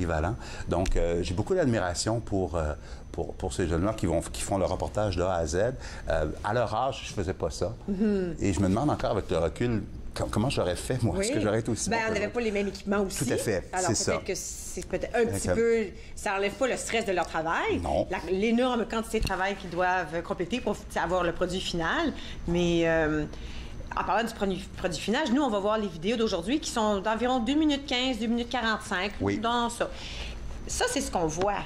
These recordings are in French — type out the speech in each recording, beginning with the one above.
équivalent. Donc, j'ai beaucoup d'admiration pour ces jeunes-là qui font le reportage de A à Z. À leur âge, je faisais pas ça. Et je me demande encore avec le recul, comment j'aurais fait, moi? Est-ce que j'aurais été aussi bon? On n'avait pas les mêmes équipements aussi. Tout à fait, alors peut-être que c'est peut-être un petit peu... Ça n'enlève pas le stress de leur travail. Non. L'énorme quantité de travail qu'ils doivent compléter pour avoir le produit final. Mais en parlant du produit final, nous, on va voir les vidéos d'aujourd'hui qui sont d'environ 2 minutes 15, 2 minutes 45, dans ça. Ça, c'est ce qu'on voit.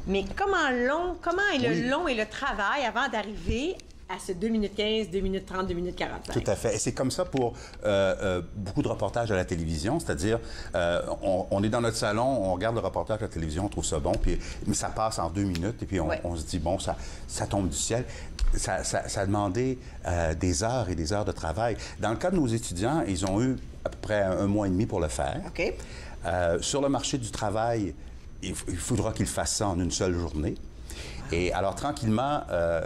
Mais comment est le long et le travail avant d'arriver à ce 2 minutes 15, 2 minutes 30, 2 minutes 45. Tout à fait. Et c'est comme ça pour beaucoup de reportages à la télévision, c'est-à-dire on est dans notre salon, on regarde le reportage à la télévision, on trouve ça bon, mais ça passe en 2 minutes et puis on se dit, bon, ça tombe du ciel. Ça a demandé des heures et des heures de travail. Dans le cas de nos étudiants, ils ont eu à peu près 1 mois et demi pour le faire. OK. Sur le marché du travail, il faudra qu'ils fassent ça en une seule journée. Et alors, tranquillement,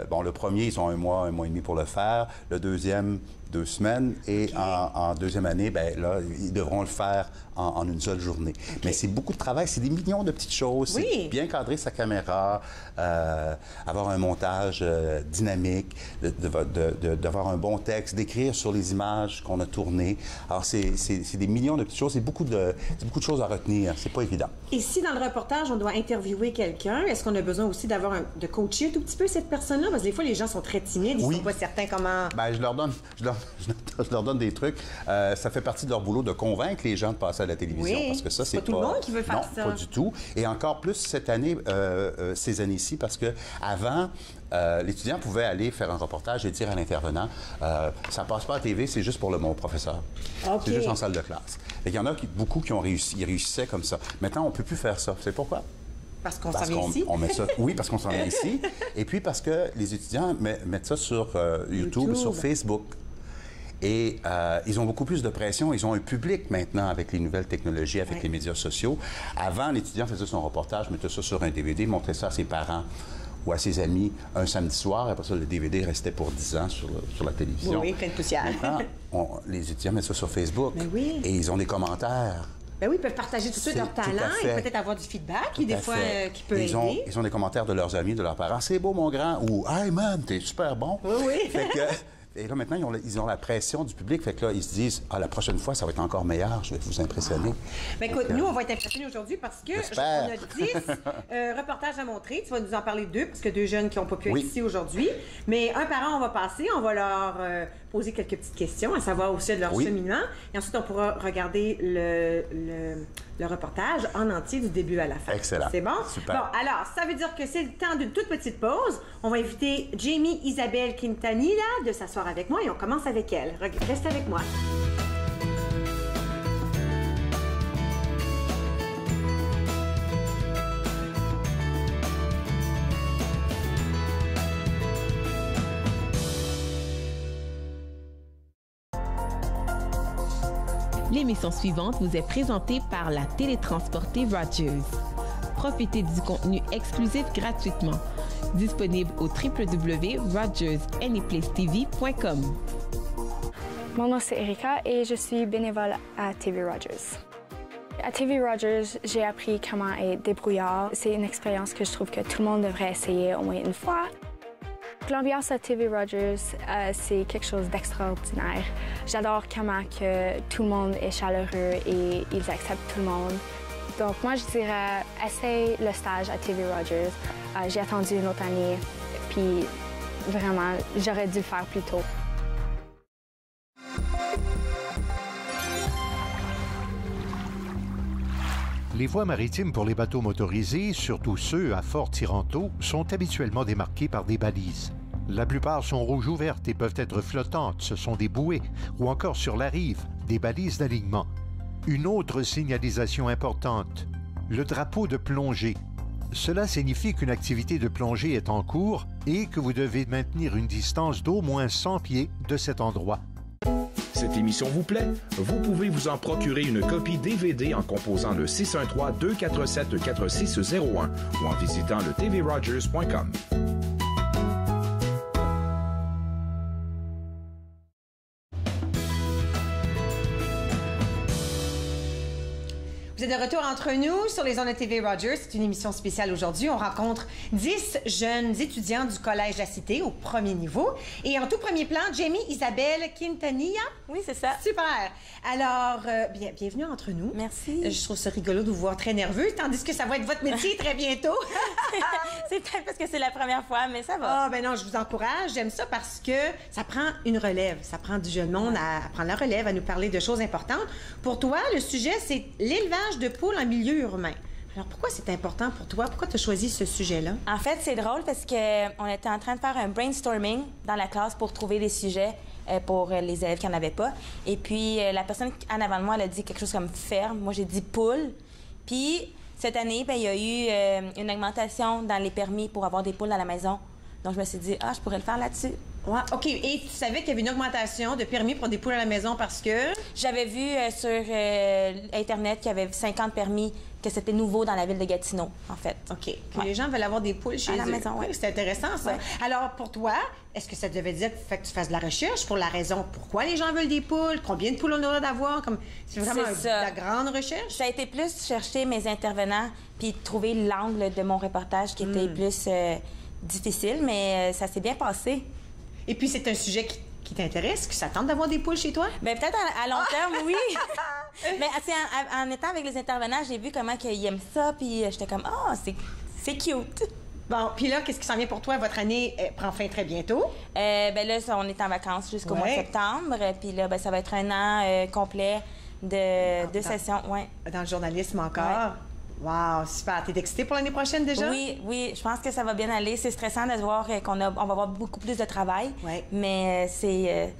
bon, le premier, ils ont 1 mois et demi pour le faire. Le deuxième, 2 semaines. Et en deuxième année, bien là, ils devront le faire en une seule journée. Mais c'est beaucoup de travail. C'est des millions de petites choses. C'est bien cadrer sa caméra, avoir un montage dynamique, d'avoir un bon texte, d'écrire sur les images qu'on a tournées. Alors, c'est des millions de petites choses. C'est beaucoup de choses à retenir. C'est pas évident. Et si dans le reportage, on doit interviewer quelqu'un, est-ce qu'on a besoin aussi de coacher un tout petit peu cette personne-là? Parce que des fois, les gens sont très timides. Ils sont pas certains comment... Bien, je leur donne des trucs. Ça fait partie de leur boulot de convaincre les gens de passer à la télévision. Parce que ça, c'est pas tout le monde qui veut faire ça. Non, pas du tout. Et encore plus cette année, ces années-ci, parce que avant, l'étudiant pouvait aller faire un reportage et dire à l'intervenant, ça passe pas à la TV, c'est juste pour mon professeur. C'est juste en salle de classe. Et il y en a beaucoup qui ont réussi. Ils réussissaient comme ça. Maintenant, on peut plus faire ça. C'est pourquoi? Parce qu'on s'en vient ici? Oui, parce qu'on s'en vient ici. Et puis parce que les étudiants mettent ça sur YouTube, sur Facebook. Et ils ont beaucoup plus de pression. Ils ont un public maintenant avec les nouvelles technologies, avec les médias sociaux. Avant, l'étudiant faisait son reportage, mettait ça sur un DVD, montrait ça à ses parents ou à ses amis un samedi soir. Après ça, le DVD restait pour 10 ans sur la télévision. Oui, plein de poussière. Maintenant, les étudiants mettent ça sur Facebook. Et ils ont des commentaires. Ben oui, ils peuvent partager tout de suite leur talent et peut-être avoir du feedback qui peut aider. Ils ont des commentaires de leurs amis, de leurs parents. C'est beau, mon grand. Ou hey man, t'es super bon. Oui. Fait que, et là, maintenant, ils ont la pression du public. Fait que là, ils se disent, la prochaine fois, ça va être encore meilleur. Je vais vous impressionner. Ben écoute, nous, on va être impressionnés aujourd'hui parce que on a 10 reportages à montrer. Tu vas nous en parler 2 parce que 2 jeunes qui n'ont pas pu être ici aujourd'hui. Mais un par an, on va passer. On va leur poser quelques petites questions, à savoir aussi de leur cheminement. Et ensuite, on pourra regarder le reportage en entier du début à la fin. Excellent. C'est bon? Super. Bon, alors, ça veut dire que c'est le temps d'une toute petite pause. On va inviter Jamie Isabelle Quintanilla de s'asseoir avec moi et on commence avec elle. Reste avec moi. L'émission suivante vous est présentée par la télétransportée Rogers. Profitez du contenu exclusif gratuitement. Disponible au www.rogersanyplacetv.com. Mon nom c'est Erika et je suis bénévole à TV Rogers. À TV Rogers, j'ai appris comment être débrouillard. C'est une expérience que je trouve que tout le monde devrait essayer au moins une fois. L'ambiance à TV Rogers, c'est quelque chose d'extraordinaire. J'adore comment que tout le monde est chaleureux et ils acceptent tout le monde. Donc moi, je dirais, essaye le stage à TV Rogers. J'ai attendu une autre année, puis vraiment, j'aurais dû le faire plus tôt. Les voies maritimes pour les bateaux motorisés, surtout ceux à fort tirant d'eau, sont habituellement démarquées par des balises. La plupart sont rouges ouvertes et peuvent être flottantes, ce sont des bouées, ou encore sur la rive, des balises d'alignement. Une autre signalisation importante, le drapeau de plongée. Cela signifie qu'une activité de plongée est en cours et que vous devez maintenir une distance d'au moins 100 pieds de cet endroit. Cette émission vous plaît? Vous pouvez vous en procurer une copie DVD en composant le 613-247-4601 ou en visitant le tvrogers.com. Vous êtes de retour entre nous sur les ondes de TV Rogers. C'est une émission spéciale aujourd'hui. On rencontre 10 jeunes étudiants du Collège La Cité au premier niveau. Et en tout premier plan, Jamie Isabelle Quintanilla. Oui, c'est ça. Super. Alors, bienvenue entre nous. Merci. Je trouve ça rigolo de vous voir très nerveux, tandis que ça va être votre métier très bientôt. C'est peut-être parce que c'est la première fois, mais ça va. Ah, ben non, je vous encourage. J'aime ça parce que ça prend une relève. Ça prend du jeune monde à prendre la relève, à nous parler de choses importantes. Pour toi, le sujet, c'est l'élevage de poules en milieu urbain. Alors, pourquoi c'est important pour toi? Pourquoi tu as choisi ce sujet-là? En fait, c'est drôle parce qu'on était en train de faire un brainstorming dans la classe pour trouver des sujets pour les élèves qui n'en avaient pas. Et puis, la personne en avant de moi, elle a dit quelque chose comme ferme. Moi, j'ai dit poule. Puis, cette année, il y a eu une augmentation dans les permis pour avoir des poules à la maison. Donc, je me suis dit, je pourrais le faire là-dessus. Ouais, OK. Et tu savais qu'il y avait une augmentation de permis pour des poules à la maison parce que... J'avais vu sur Internet qu'il y avait 50 permis, que c'était nouveau dans la ville de Gatineau, en fait. OK. Que les gens veulent avoir des poules chez eux. À la maison, oui. C'est intéressant, ça. Ouais. Alors, pour toi, est-ce que ça devait dire qu'il faut que tu fasses de la recherche pour la raison pourquoi les gens veulent des poules? Combien de poules on a d'avoir? C'est vraiment de la grande recherche? Ça a été plus chercher mes intervenants puis trouver l'angle de mon reportage qui était plus difficile, mais ça s'est bien passé. Et puis, c'est un sujet qui t'intéresse, que ça tente d'avoir des poules chez toi? Bien, peut-être à long terme, oui. Mais en étant avec les intervenants, j'ai vu comment ils aiment ça, puis j'étais comme, c'est cute. Bon, puis là, qu'est-ce qui s'en vient pour toi? Votre année prend fin très bientôt. Bien là, on est en vacances jusqu'au mois de septembre, puis là, ça va être un an complet de sessions. Ouais. Dans le journalisme encore? Ouais. Wow, super. T'es excitée pour l'année prochaine déjà? Oui, je pense que ça va bien aller. C'est stressant de voir on va avoir beaucoup plus de travail, mais c'est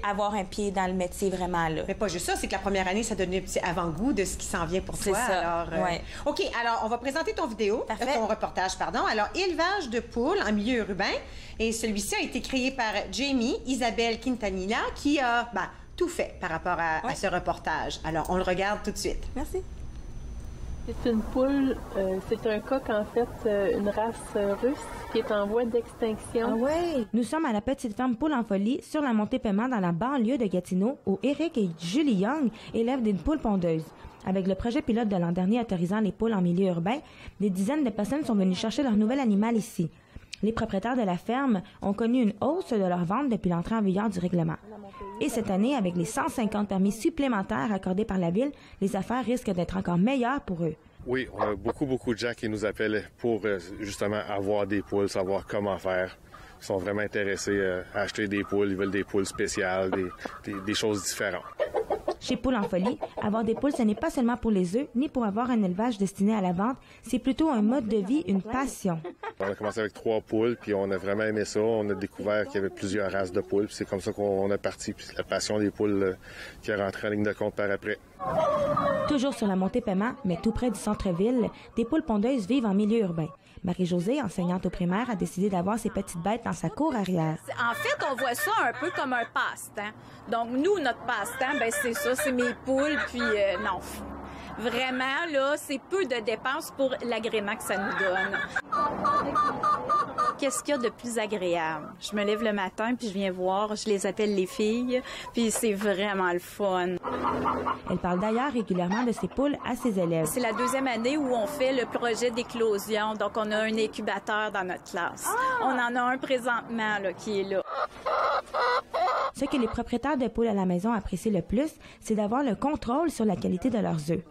avoir un pied dans le métier vraiment là. Mais pas juste ça, c'est que la première année, ça donne un petit avant-goût de ce qui s'en vient pour toi. C'est ça, alors, OK, alors on va présenter ton vidéo, ton reportage, pardon. Alors, élevage de poules en milieu urbain. Et celui-ci a été créé par Jamie Isabelle Quintanilla qui a tout fait par rapport à ce reportage. Alors, on le regarde tout de suite. Merci. C'est une poule, c'est un coq en fait, une race russe qui est en voie d'extinction. Ah ouais. Nous sommes à la petite ferme Poule en folie sur la montée Paiement dans la banlieue de Gatineau où Eric et Julie Young élèvent des poules pondeuses. Avec le projet pilote de l'an dernier autorisant les poules en milieu urbain, des dizaines de personnes sont venues chercher leur nouvel animal ici. Les propriétaires de la ferme ont connu une hausse de leur vente depuis l'entrée en vigueur du règlement. Et cette année, avec les 150 permis supplémentaires accordés par la Ville, les affaires risquent d'être encore meilleures pour eux. Oui, on a beaucoup de gens qui nous appellent pour justement avoir des poules, savoir comment faire. Ils sont vraiment intéressés à acheter des poules, ils veulent des poules spéciales, des choses différentes. Chez Poule en folie, avoir des poules, ce n'est pas seulement pour les œufs, ni pour avoir un élevage destiné à la vente, c'est plutôt un mode de vie, une passion. On a commencé avec 3 poules, puis on a vraiment aimé ça. On a découvert qu'il y avait plusieurs races de poules, puis c'est comme ça qu'on est parti. Puis la passion des poules qui est rentrée en ligne de compte par après. Toujours sur la montée Paiement, mais tout près du centre-ville, des poules pondeuses vivent en milieu urbain. Marie-Josée, enseignante au primaire, a décidé d'avoir ses petites bêtes dans sa cour arrière. En fait, on voit ça un peu comme un passe-temps. Donc, nous, notre passe-temps, c'est ça, c'est mes poules, puis non. Vraiment, là, c'est peu de dépenses pour l'agrément que ça nous donne. Qu'est-ce qu'il y a de plus agréable? Je me lève le matin, puis je viens voir, je les appelle les filles, puis c'est vraiment le fun. Elle parle d'ailleurs régulièrement de ses poules à ses élèves. C'est la 2e année où on fait le projet d'éclosion, donc on a un incubateur dans notre classe. On en a un présentement là, qui est là. Ce que les propriétaires de poules à la maison apprécient le plus, c'est d'avoir le contrôle sur la qualité de leurs œufs.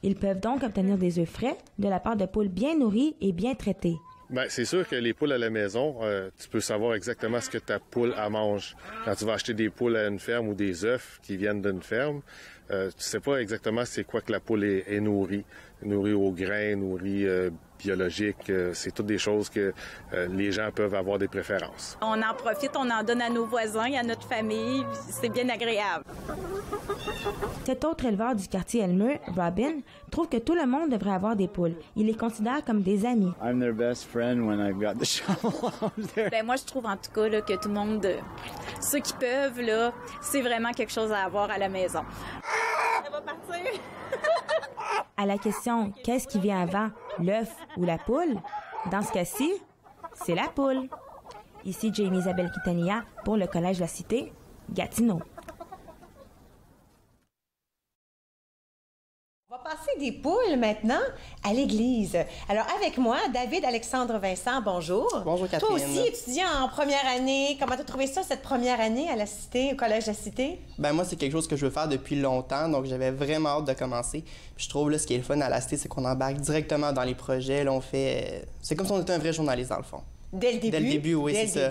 Ils peuvent donc obtenir des œufs frais de la part de poules bien nourries et bien traitées. Bien, c'est sûr que les poules à la maison, tu peux savoir exactement ce que ta poule mange. Quand tu vas acheter des poules à une ferme ou des œufs qui viennent d'une ferme, tu sais pas exactement c'est quoi que la poule est nourrie. Nourrie au grain, nourrie biologique. C'est toutes des choses que les gens peuvent avoir des préférences. On en profite, on en donne à nos voisins, à notre famille. C'est bien agréable. Cet autre éleveur du quartier Elmeux, Robin, trouve que tout le monde devrait avoir des poules. Il les considère comme des amis. I'm their best friend when I've got the shovel out there. Ben moi, je trouve en tout cas là, que tout le monde, ceux qui peuvent, là, c'est vraiment quelque chose à avoir à la maison. Elle va partir. À la question « Qu'est-ce qui vient avant, l'œuf ou la poule? » Dans ce cas-ci, c'est la poule. Ici Jamie Isabelle Quintanilla pour le Collège La Cité, Gatineau. On va passer des poules maintenant à l'église. Alors avec moi, David-Alexandre Vincent, bonjour. Bonjour Catherine. Toi aussi, étudiant en première année. Comment tu as trouvé ça, cette première année à la Cité, au Collège de la Cité? Ben moi, c'est quelque chose que je veux faire depuis longtemps, donc j'avais vraiment hâte de commencer. Puis je trouve, là, ce qui est le fun à la Cité, c'est qu'on embarque directement dans les projets. Là, on fait... C'est comme si on était un vrai journaliste, dans le fond. Dès le début? Dès le début, oui, c'est ça.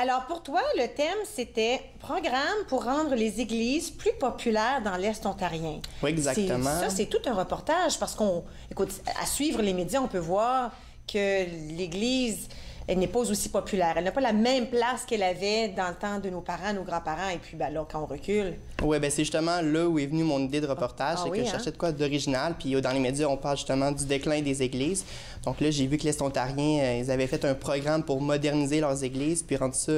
Alors, pour toi, le thème, c'était « Programme pour rendre les églises plus populaires dans l'Est ontarien ». Oui, exactement. Ça, c'est tout un reportage parce écoute, à suivre les médias, on peut voir que l'Église, elle n'est pas aussi populaire. Elle n'a pas la même place qu'elle avait dans le temps de nos parents, nos grands-parents, et puis là, quand on recule... Oui, bien c'est justement là où est venue mon idée de reportage, c'est que je cherchais de quoi d'original, puis dans les médias, on parle justement du déclin des églises. Donc là, j'ai vu que l'Est ontarien, ils avaient fait un programme pour moderniser leurs églises, puis rendre ça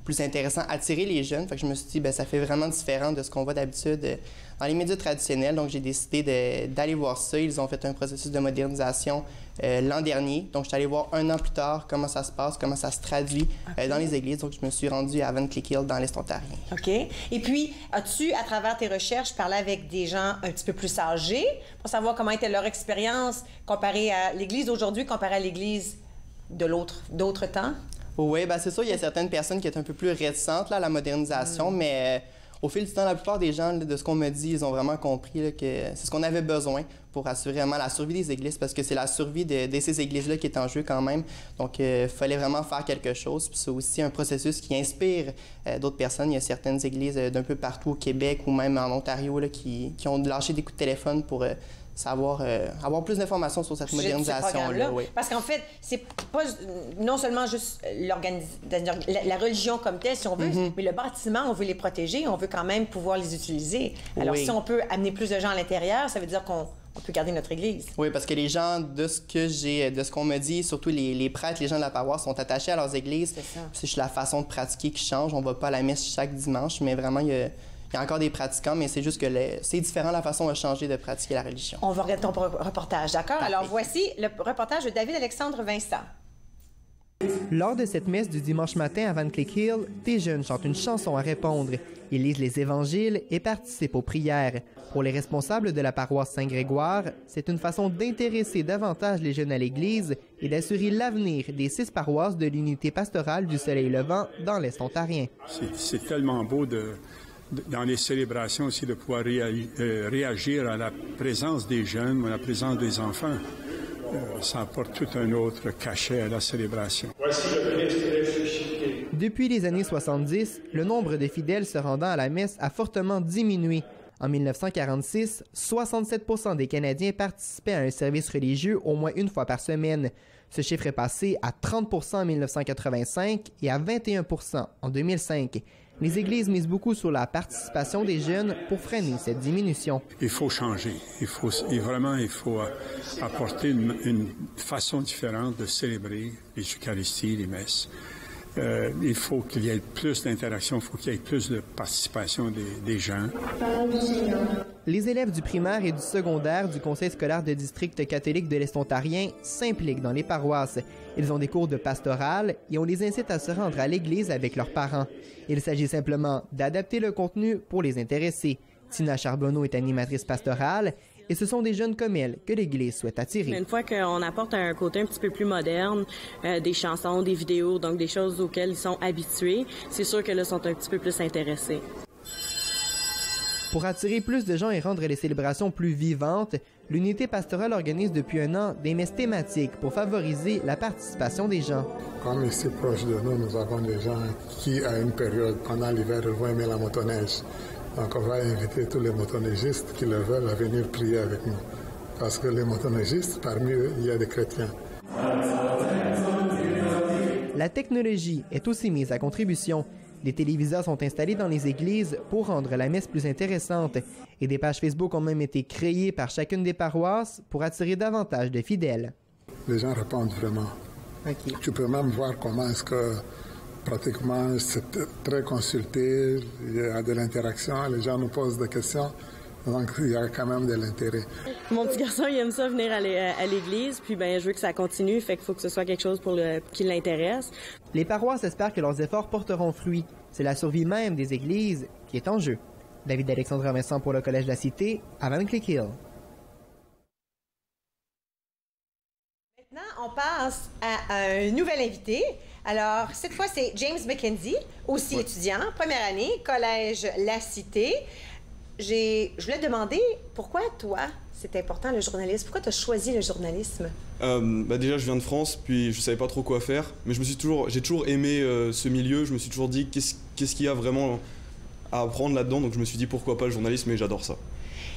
plus intéressant, attirer les jeunes. Fait que je me suis dit, bien, ça fait vraiment différent de ce qu'on voit d'habitude dans les médias traditionnels. Donc j'ai décidé d'aller voir ça. Ils ont fait un processus de modernisation l'an dernier. Donc je suis allé voir 1 an plus tard comment ça se passe, comment ça se traduit dans les églises. Donc je me suis rendu à Van Cleek Hill dans l'Est ontarien. OK. Et puis, as-tu, à travers tes recherches, parlé avec des gens un petit peu plus âgés pour savoir comment était leur expérience comparée à l'Église d'aujourd'hui, comparée à l'Église d'autres temps? Oui, bien c'est sûr, il y a certaines personnes qui sont un peu plus réticentes là, à la modernisation, mais au fil du temps, la plupart des gens, là, de ce qu'on me dit, ils ont vraiment compris là, que c'est ce qu'on avait besoin pour assurer vraiment la survie des églises, parce que c'est la survie de ces églises-là qui est en jeu quand même. Donc, il fallait vraiment faire quelque chose. Puis c'est aussi un processus qui inspire d'autres personnes. Il y a certaines églises d'un peu partout au Québec ou même en Ontario là, qui ont lâché des coups de téléphone pour... avoir plus d'informations sur cette modernisation-là. Oui. Parce qu'en fait, c'est pas non seulement juste la religion comme telle, si on veut, mais le bâtiment, on veut les protéger, on veut quand même pouvoir les utiliser. Alors, si on peut amener plus de gens à l'intérieur, ça veut dire qu'on peut garder notre église. Oui, parce que les gens, de ce qu'on me dit, surtout les prêtres, les gens de la paroisse, sont attachés à leurs églises. C'est juste la façon de pratiquer qui change. On va pas à la messe chaque dimanche, mais vraiment, il y a encore des pratiquants, mais c'est juste que c'est différent, la façon a changé de pratiquer la religion. On va regarder ton reportage, d'accord? Alors voici le reportage de David-Alexandre Vincent. Lors de cette messe du dimanche matin à Van Cleek Hill, des jeunes chantent une chanson à répondre. Ils lisent les évangiles et participent aux prières. Pour les responsables de la paroisse Saint-Grégoire, c'est une façon d'intéresser davantage les jeunes à l'Église et d'assurer l'avenir des 6 paroisses de l'unité pastorale du Soleil levant dans l'Est ontarien. C'est tellement beau dans les célébrations aussi de pouvoir réagir à la présence des jeunes ou à la présence des enfants. Ça apporte tout un autre cachet à la célébration. Depuis les années 70, le nombre de fidèles se rendant à la messe a fortement diminué. En 1946, 67% des Canadiens participaient à un service religieux au moins une fois par semaine. Ce chiffre est passé à 30% en 1985 et à 21% en 2005. Les églises misent beaucoup sur la participation des jeunes pour freiner cette diminution. Il faut changer. Il faut apporter une façon différente de célébrer les Eucharisties, les messes. Il faut qu'il y ait plus d'interaction, il faut qu'il y ait plus de participation des gens. Les élèves du primaire et du secondaire du Conseil scolaire de district catholique de l'Est ontarien s'impliquent dans les paroisses. Ils ont des cours de pastoral et on les incite à se rendre à l'église avec leurs parents. Il s'agit simplement d'adapter le contenu pour les intéresser. Tina Charbonneau est animatrice pastorale et ce sont des jeunes comme elle que l'Église souhaite attirer. Une fois qu'on apporte un côté un petit peu plus moderne, des chansons, des vidéos, donc des choses auxquelles ils sont habitués, c'est sûr que là, ils sont un petit peu plus intéressés. Pour attirer plus de gens et rendre les célébrations plus vivantes, l'unité pastorale organise depuis 1 an des messes thématiques pour favoriser la participation des gens. Comme ici proche de nous, nous avons des gens qui, à une période, pendant l'hiver, vont aimer la motoneige. Donc on va inviter tous les motoneigistes qui le veulent à venir prier avec nous. Parce que les motoneigistes, parmi eux, il y a des chrétiens. La technologie est aussi mise à contribution. Des téléviseurs sont installés dans les églises pour rendre la messe plus intéressante. Et des pages Facebook ont même été créées par chacune des paroisses pour attirer davantage de fidèles. Les gens répondent vraiment. Okay. Tu peux même voir comment est-ce que pratiquement c'est très consulté, il y a de l'interaction, les gens nous posent des questions. Donc, il y a quand même de l'intérêt. Mon petit garçon, il aime ça venir à l'église, puis ben, je veux que ça continue, fait qu'il faut que ce soit quelque chose qui l'intéresse. Les paroisses espèrent que leurs efforts porteront fruit. C'est la survie même des églises qui est en jeu. David-Alexandre Vincent pour le Collège de la Cité, à Van Cleek Hill. on passe à un nouvel invité. Alors, cette fois, c'est James McKenzie, aussi étudiant, première année, collège La Cité. Je voulais te demander, pourquoi toi, c'est important le journalisme? Pourquoi tu as choisi le journalisme? Déjà, je viens de France, puis je savais pas trop quoi faire, mais j'ai toujours aimé ce milieu. Je me suis toujours dit, qu'est-ce qu'il y a vraiment à apprendre là-dedans? Donc je me suis dit, pourquoi pas le journalisme, et j'adore ça.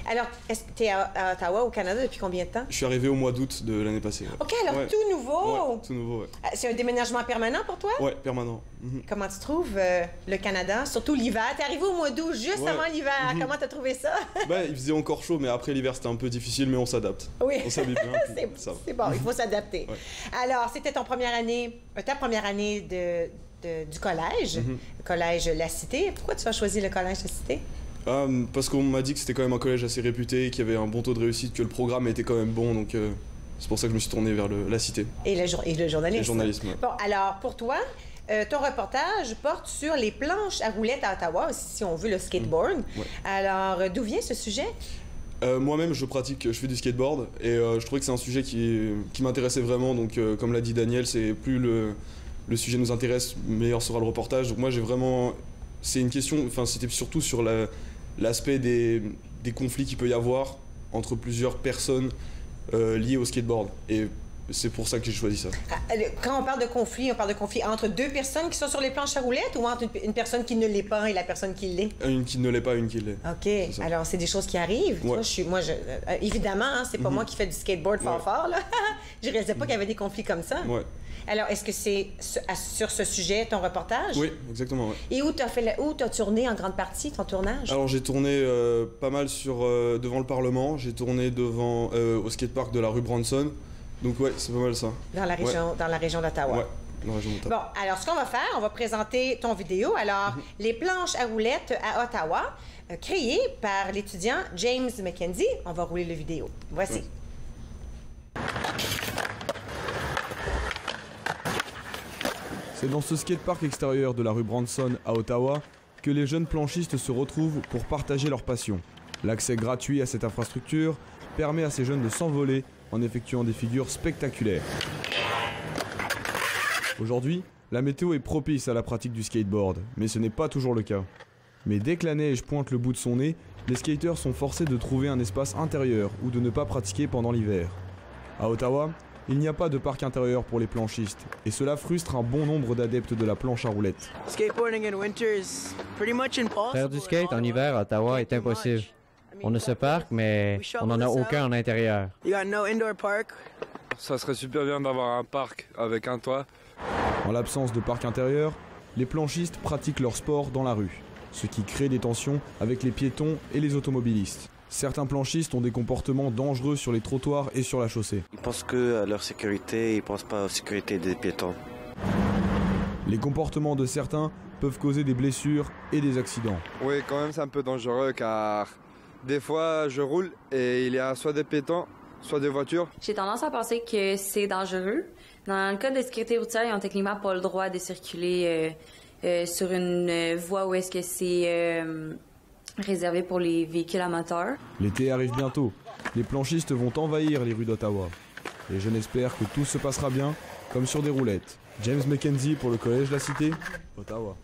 Alors, est-ce que tu es à Ottawa, au Canada, depuis combien de temps? Je suis arrivé au mois d'août de l'année passée. OK, alors tout nouveau? Ouais, tout nouveau, ouais. C'est un déménagement permanent pour toi? Ouais, permanent. Comment tu trouves le Canada, surtout l'hiver? T'es arrivé au mois d'août, juste avant l'hiver. Comment t'as trouvé ça? Il faisait encore chaud, mais après l'hiver, c'était un peu difficile, mais on s'adapte. Oui. On s'habille bien. C'est bon, il faut s'adapter. Ouais. Alors, c'était ta première année du collège, le collège La Cité. Pourquoi tu as choisi le collège La Cité? Parce qu'on m'a dit que c'était quand même un collège assez réputé, qu'il y avait un bon taux de réussite, que le programme était quand même bon, donc c'est pour ça que je me suis tourné vers La Cité. Et le journalisme. Le journalisme, ouais. Bon, alors, pour toi, ton reportage porte sur les planches à roulettes à Ottawa, si on veut, le skateboard. Ouais. Alors, d'où vient ce sujet? Moi-même, je fais du skateboard, et je trouvais que c'est un sujet qui m'intéressait vraiment, donc comme l'a dit Daniel, c'est plus le sujet nous intéresse, meilleur sera le reportage. Donc moi, c'est une question, c'était surtout sur l'aspect des conflits qu'il peut y avoir entre plusieurs personnes liées au skateboard. Et c'est pour ça que j'ai choisi ça. Quand on parle de conflit entre deux personnes qui sont sur les planches à roulettes ou entre une personne qui ne l'est pas et la personne qui l'est? Une qui ne l'est pas, une qui l'est. OK. Alors, c'est des choses qui arrivent. Ouais. Évidemment, hein, c'est pas moi qui fais du skateboard fort, là. Je réalisais pas qu'il y avait des conflits comme ça. Ouais. Alors, est-ce que c'est sur ce sujet ton reportage? Oui, exactement, ouais. Et où t'as tourné en grande partie ton tournage? Alors, j'ai tourné pas mal devant le Parlement. J'ai tourné au skatepark de la rue Branson. Donc ouais, c'est pas mal ça. Dans la région d'Ottawa. Ouais, dans la région d'Ottawa. Bon, alors ce qu'on va faire, on va présenter ton vidéo. Alors, les planches à roulettes à Ottawa, créées par l'étudiant James McKenzie. On va rouler la vidéo. Voici. C'est dans ce skatepark extérieur de la rue Branson à Ottawa que les jeunes planchistes se retrouvent pour partager leur passion. L'accès gratuit à cette infrastructure permet à ces jeunes de s'envoler en effectuant des figures spectaculaires. Aujourd'hui, la météo est propice à la pratique du skateboard, mais ce n'est pas toujours le cas. Mais dès que la neige pointe le bout de son nez, les skateurs sont forcés de trouver un espace intérieur ou de ne pas pratiquer pendant l'hiver. À Ottawa, il n'y a pas de parc intérieur pour les planchistes, et cela frustre un bon nombre d'adeptes de la planche à roulettes. Faire du skate en hiver à Ottawa est impossible. On a ce parc, mais on n'en a aucun en intérieur. Ça serait super bien d'avoir un parc avec un toit. En l'absence de parc intérieur, les planchistes pratiquent leur sport dans la rue, ce qui crée des tensions avec les piétons et les automobilistes. Certains planchistes ont des comportements dangereux sur les trottoirs et sur la chaussée. Ils pensent que à leur sécurité, ils ne pensent pas à la sécurité des piétons. Les comportements de certains peuvent causer des blessures et des accidents. Oui, quand même c'est un peu dangereux car des fois je roule et il y a soit des piétons, soit des voitures. J'ai tendance à penser que c'est dangereux. Dans le code de sécurité routière, ils n'ont techniquement pas le droit de circuler sur une voie où est-ce que c'est réservé pour les véhicules à moteur. L'été arrive bientôt. Les planchistes vont envahir les rues d'Ottawa. Et je n'espère que tout se passera bien, comme sur des roulettes. James McKenzie pour le Collège La Cité, Ottawa.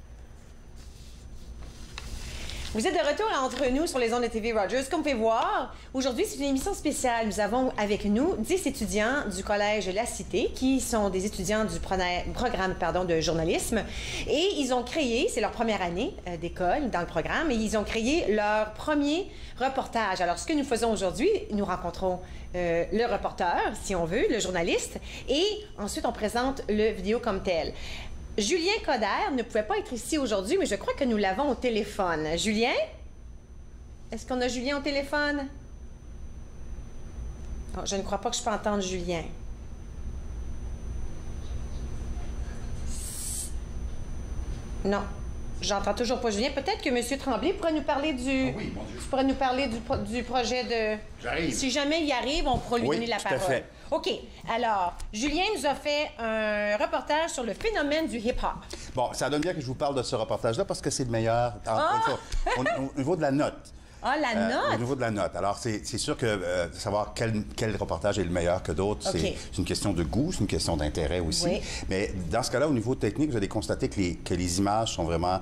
Vous êtes de retour entre nous sur les ondes de TV Rogers. Comme vous pouvez voir, aujourd'hui, c'est une émission spéciale. Nous avons avec nous 10 étudiants du Collège La Cité qui sont des étudiants du programme de journalisme. Et ils ont créé, c'est leur première année d'école dans le programme, et ils ont créé leur premier reportage. Alors, ce que nous faisons aujourd'hui, nous rencontrons le reporter, si on veut, le journaliste, et ensuite, on présente le vidéo comme tel. Julien Coderre ne pouvait pas être ici aujourd'hui, mais je crois que nous l'avons au téléphone. Julien? Est-ce qu'on a Julien au téléphone? Oh, je ne crois pas que je peux entendre Julien. Non, j'entends toujours pas Julien. Peut-être que M. Tremblay pourrait nous parler du projet de... J'arrive. Si jamais il arrive, on pourra lui donner la parole. Tout à fait. OK. Alors, Julien nous a fait un reportage sur le phénomène du hip-hop. Bon, ça donne bien que je vous parle de ce reportage-là parce que c'est le meilleur. Au niveau de la note. Ah, la note? Au niveau de la note. Alors, c'est sûr que savoir quel reportage est le meilleur que d'autres, c'est une question de goût, c'est une question d'intérêt aussi. Oui. Mais dans ce cas-là, au niveau technique, vous allez constater que les images sont vraiment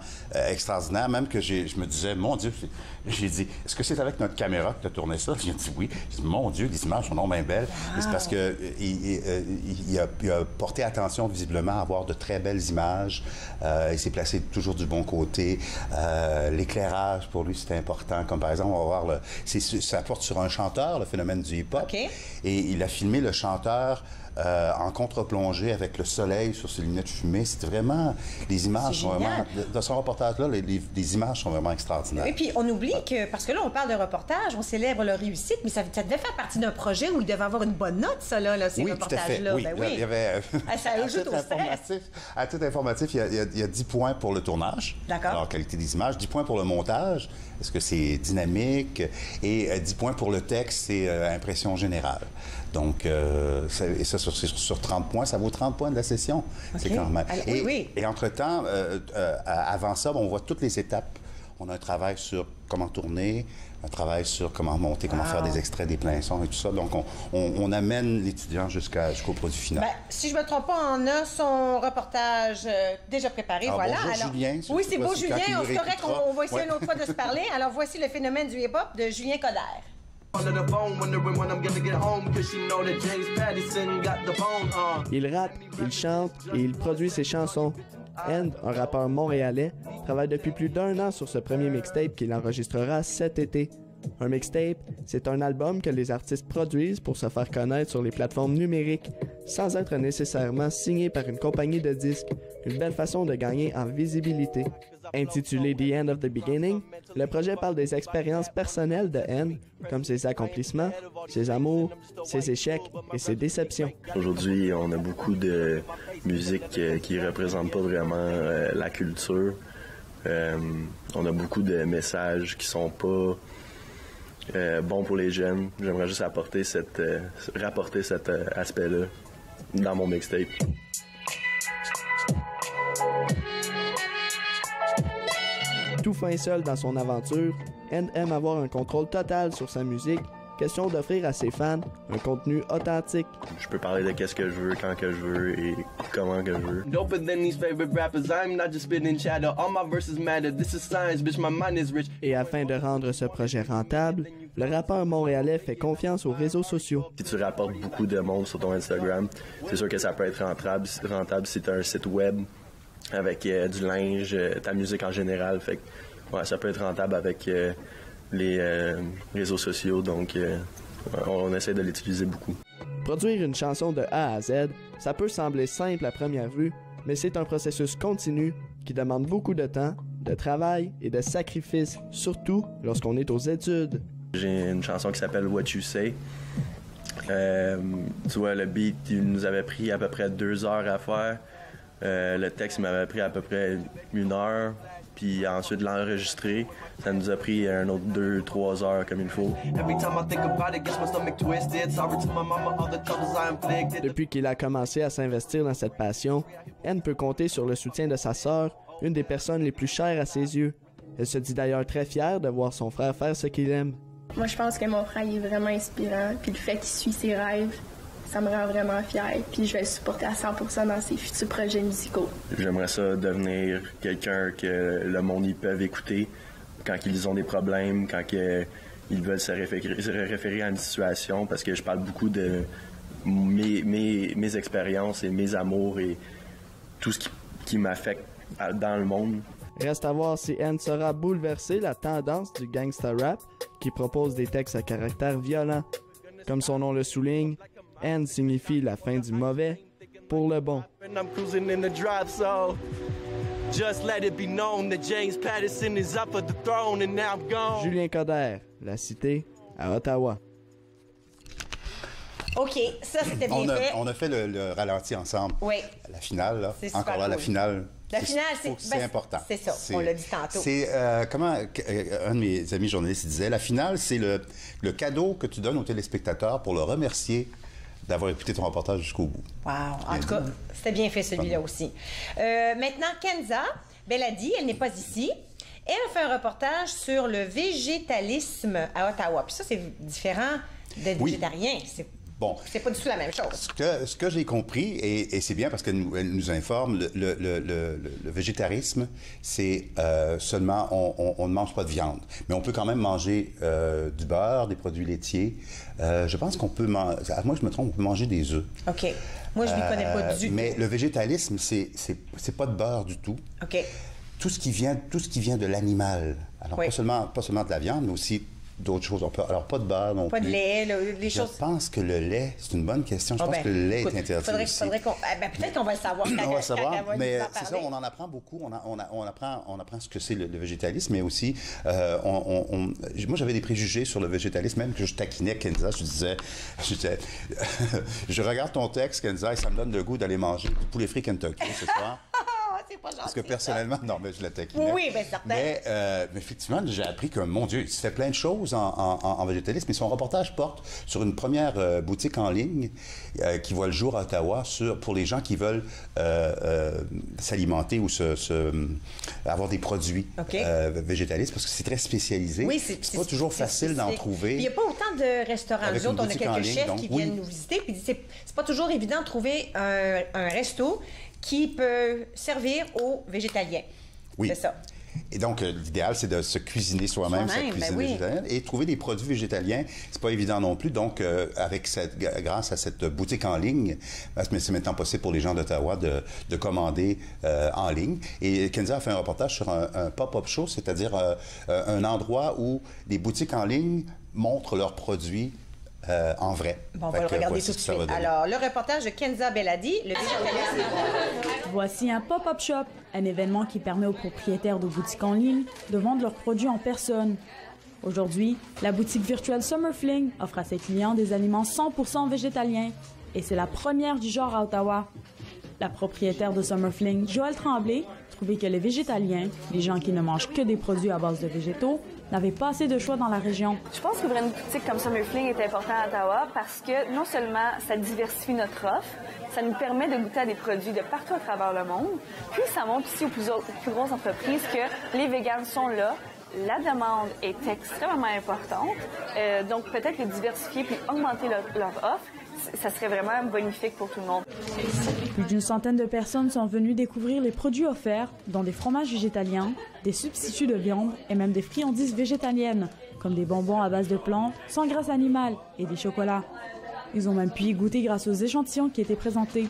extraordinaires. Même que je me disais, mon Dieu, j'ai dit, est-ce que c'est avec notre caméra que tu as tourné ça? J'ai dit oui. J'ai dit, mon Dieu, les images sont non bien belles. Wow. C'est parce qu'il a porté attention visiblement à avoir de très belles images. Il s'est placé toujours du bon côté. L'éclairage, pour lui, c'était important. Comme par exemple, on va voir, ça porte sur un chanteur, le phénomène du hip-hop. Okay. Et il a filmé le chanteur en contre-plongée avec le soleil sur ses lunettes fumées. C'était vraiment... Les images sont vraiment... Dans son reportage-là, les images sont vraiment extraordinaires. Et puis, on oublie que... Parce que là, on parle de reportage, on célèbre leur réussite, mais ça devait faire partie d'un projet où il devait avoir une bonne note, ça, là, ces reportages-là. Oui, oui. Il y avait... ça ajoute au stress. À titre informatif, il y a 10 points pour le tournage. D'accord. Alors, qualité des images. 10 points pour le montage. Est-ce que c'est dynamique? Et 10 points pour le texte, c'est impression générale. Donc, et ça, sur 30 points, ça vaut 30 points de la session. Okay. C'est quand même... Alors, et entre-temps, avant ça, on voit toutes les étapes. On a un travail sur comment tourner, un travail sur comment monter, comment faire des extraits, des pleins sons et tout ça. Donc, on amène l'étudiant jusqu'au produit final. Ben, si je ne me trompe pas, on a son reportage déjà préparé. Alors, voilà. Bonjour, alors, Julien. Oui, c'est beau, Julien. C'est correct, on va essayer une autre fois de se parler. Alors, voici le phénomène du hip-hop de Julien Coderre. Il rappe, il chante et il produit ses chansons. End, un rappeur montréalais, travaille depuis plus d'1 an sur ce premier mixtape qu'il enregistrera cet été. Un mixtape, c'est un album que les artistes produisent pour se faire connaître sur les plateformes numériques, sans être nécessairement signé par une compagnie de disques. Une belle façon de gagner en visibilité. Intitulé The End of the Beginning, le projet parle des expériences personnelles de End, comme ses accomplissements, ses amours, ses échecs et ses déceptions. Aujourd'hui, on a beaucoup de musique qui ne représente pas vraiment la culture. On a beaucoup de messages qui sont pas bons pour les jeunes. J'aimerais juste rapporter cet aspect-là dans mon mixtape. Tout fin seul dans son aventure, End aime avoir un contrôle total sur sa musique, question d'offrir à ses fans un contenu authentique. Je peux parler de qu'est-ce que je veux, quand que je veux et comment que je veux. Et afin de rendre ce projet rentable, le rappeur montréalais fait confiance aux réseaux sociaux. Si tu rapportes beaucoup de monde sur ton Instagram, c'est sûr que ça peut être rentable si tu as un site web avec du linge, ta musique en général. Fait que, ouais, ça peut être rentable avec les réseaux sociaux, donc on essaie de l'utiliser beaucoup. Produire une chanson de A à Z, ça peut sembler simple à première vue, mais c'est un processus continu qui demande beaucoup de temps, de travail et de sacrifices, surtout lorsqu'on est aux études. J'ai une chanson qui s'appelle What You Say. Tu vois, le beat, il nous avait pris à peu près 2 heures à faire. Le texte m'avait pris à peu près 1 heure. Puis ensuite l'enregistrer, ça nous a pris un autre 2-3 heures comme il faut. Depuis qu'il a commencé à s'investir dans cette passion, End peut compter sur le soutien de sa sœur, une des personnes les plus chères à ses yeux. Elle se dit d'ailleurs très fière de voir son frère faire ce qu'il aime. Moi, je pense que mon frère il est vraiment inspirant, puis le fait qu'il suit ses rêves, ça me rend vraiment fière, puis je vais le supporter à 100% dans ses futurs projets musicaux. J'aimerais ça devenir quelqu'un que le monde y peut écouter quand ils ont des problèmes, quand ils veulent se référer à une situation, parce que je parle beaucoup de mes expériences et mes amours et tout ce qui m'affecte dans le monde. Reste à voir si End saura bouleverser la tendance du gangsta rap qui propose des textes à caractère violent. Comme son nom le souligne, End signifie la fin du mauvais pour le bon. Julien Coderre, La Cité, à Ottawa. OK, ça c'était bien fait. On a fait le ralenti ensemble. Oui. La finale, là. C'est encore là, cool. la finale. La finale, c'est important. C'est ça, on l'a dit tantôt. C'est, comment un de mes amis journalistes disait, la finale, c'est le cadeau que tu donnes aux téléspectateurs pour le remercier d'avoir écouté ton reportage jusqu'au bout. Wow! En tout cas, c'était bien fait celui-là aussi. Maintenant, Kenza, elle a dit, elle n'est pas ici. Elle fait un reportage sur le végétalisme à Ottawa. Puis ça, c'est différent d'être végétarien. Bon. C'est pas du tout la même chose. Ce que j'ai compris, et c'est bien parce qu'elle nous informe, le végétarisme, c'est seulement, on ne mange pas de viande. Mais on peut quand même manger du beurre, des produits laitiers. Je pense qu'on peut manger, moi je me trompe, on peut manger des œufs. OK. Moi, je ne m'y connais pas du tout. Mais le végétalisme, c'est pas de beurre du tout. OK. Tout ce qui vient de l'animal. Alors, pas seulement de la viande, mais aussi d'autres choses. Alors, pas de beurre non plus. Pas de lait, les choses... Je pense que le lait, c'est une bonne question. Je pense que le lait est interdit aussi. Peut-être qu'on va le savoir. On va le savoir, mais c'est ça, on en apprend beaucoup. On apprend ce que c'est le végétalisme, mais aussi, moi, j'avais des préjugés sur le végétalisme, même que je taquinais Kenza. Je disais, je regarde ton texte, Kenza, et ça me donne le goût d'aller manger du poulet frit Kentucky ce soir. Pas gentil, parce que personnellement, non, mais je la taquinais. Oui, bien certain. Mais effectivement, j'ai appris que, mon Dieu, il se fait plein de choses en végétalisme. Mais son reportage porte sur une première boutique en ligne qui voit le jour à Ottawa pour les gens qui veulent s'alimenter ou avoir des produits végétalistes, parce que c'est très spécialisé. Oui, c'est pas toujours facile d'en trouver. Il n'y a pas autant de restaurants. Nous autres, on a quelques chefs qui viennent nous visiter, puis c'est pas toujours évident de trouver un resto qui peut servir aux végétaliens. Oui. C'est ça. Et donc, l'idéal, c'est de se cuisiner soi-même cette cuisine végétalienne. Et trouver des produits végétaliens, c'est pas évident non plus. Donc, grâce à cette boutique en ligne, c'est maintenant possible pour les gens d'Ottawa de commander en ligne. Et Kenza a fait un reportage sur un pop-up show, c'est-à-dire un endroit où les boutiques en ligne montrent leurs produits en vrai. Bon, on va le regarder tout de suite. Alors, le reportage de Kenza Beladi, le végétalisme. Voici un pop-up shop, un événement qui permet aux propriétaires de boutiques en ligne de vendre leurs produits en personne. Aujourd'hui, la boutique virtuelle Summer Fling offre à ses clients des aliments 100% végétaliens. Et c'est la première du genre à Ottawa. La propriétaire de Summer Fling, Joëlle Tremblay, trouvait que les végétaliens, les gens qui ne mangent que des produits à base de végétaux, n'avaient pas assez de choix dans la région. Je pense qu'ouvrir une boutique comme Summer Fling est important à Ottawa parce que non seulement ça diversifie notre offre, ça nous permet de goûter à des produits de partout à travers le monde, puis ça montre aussi aux plus grosses entreprises que les véganes sont là, la demande est extrêmement importante, donc peut-être les diversifier puis augmenter leur offre, ça serait vraiment bénéfique pour tout le monde. Plus d'une centaine de personnes sont venues découvrir les produits offerts, dont des fromages végétaliens, des substituts de viande et même des friandises végétaliennes, comme des bonbons à base de plantes, sans graisse animale et des chocolats. Ils ont même pu y goûter grâce aux échantillons qui étaient présentés.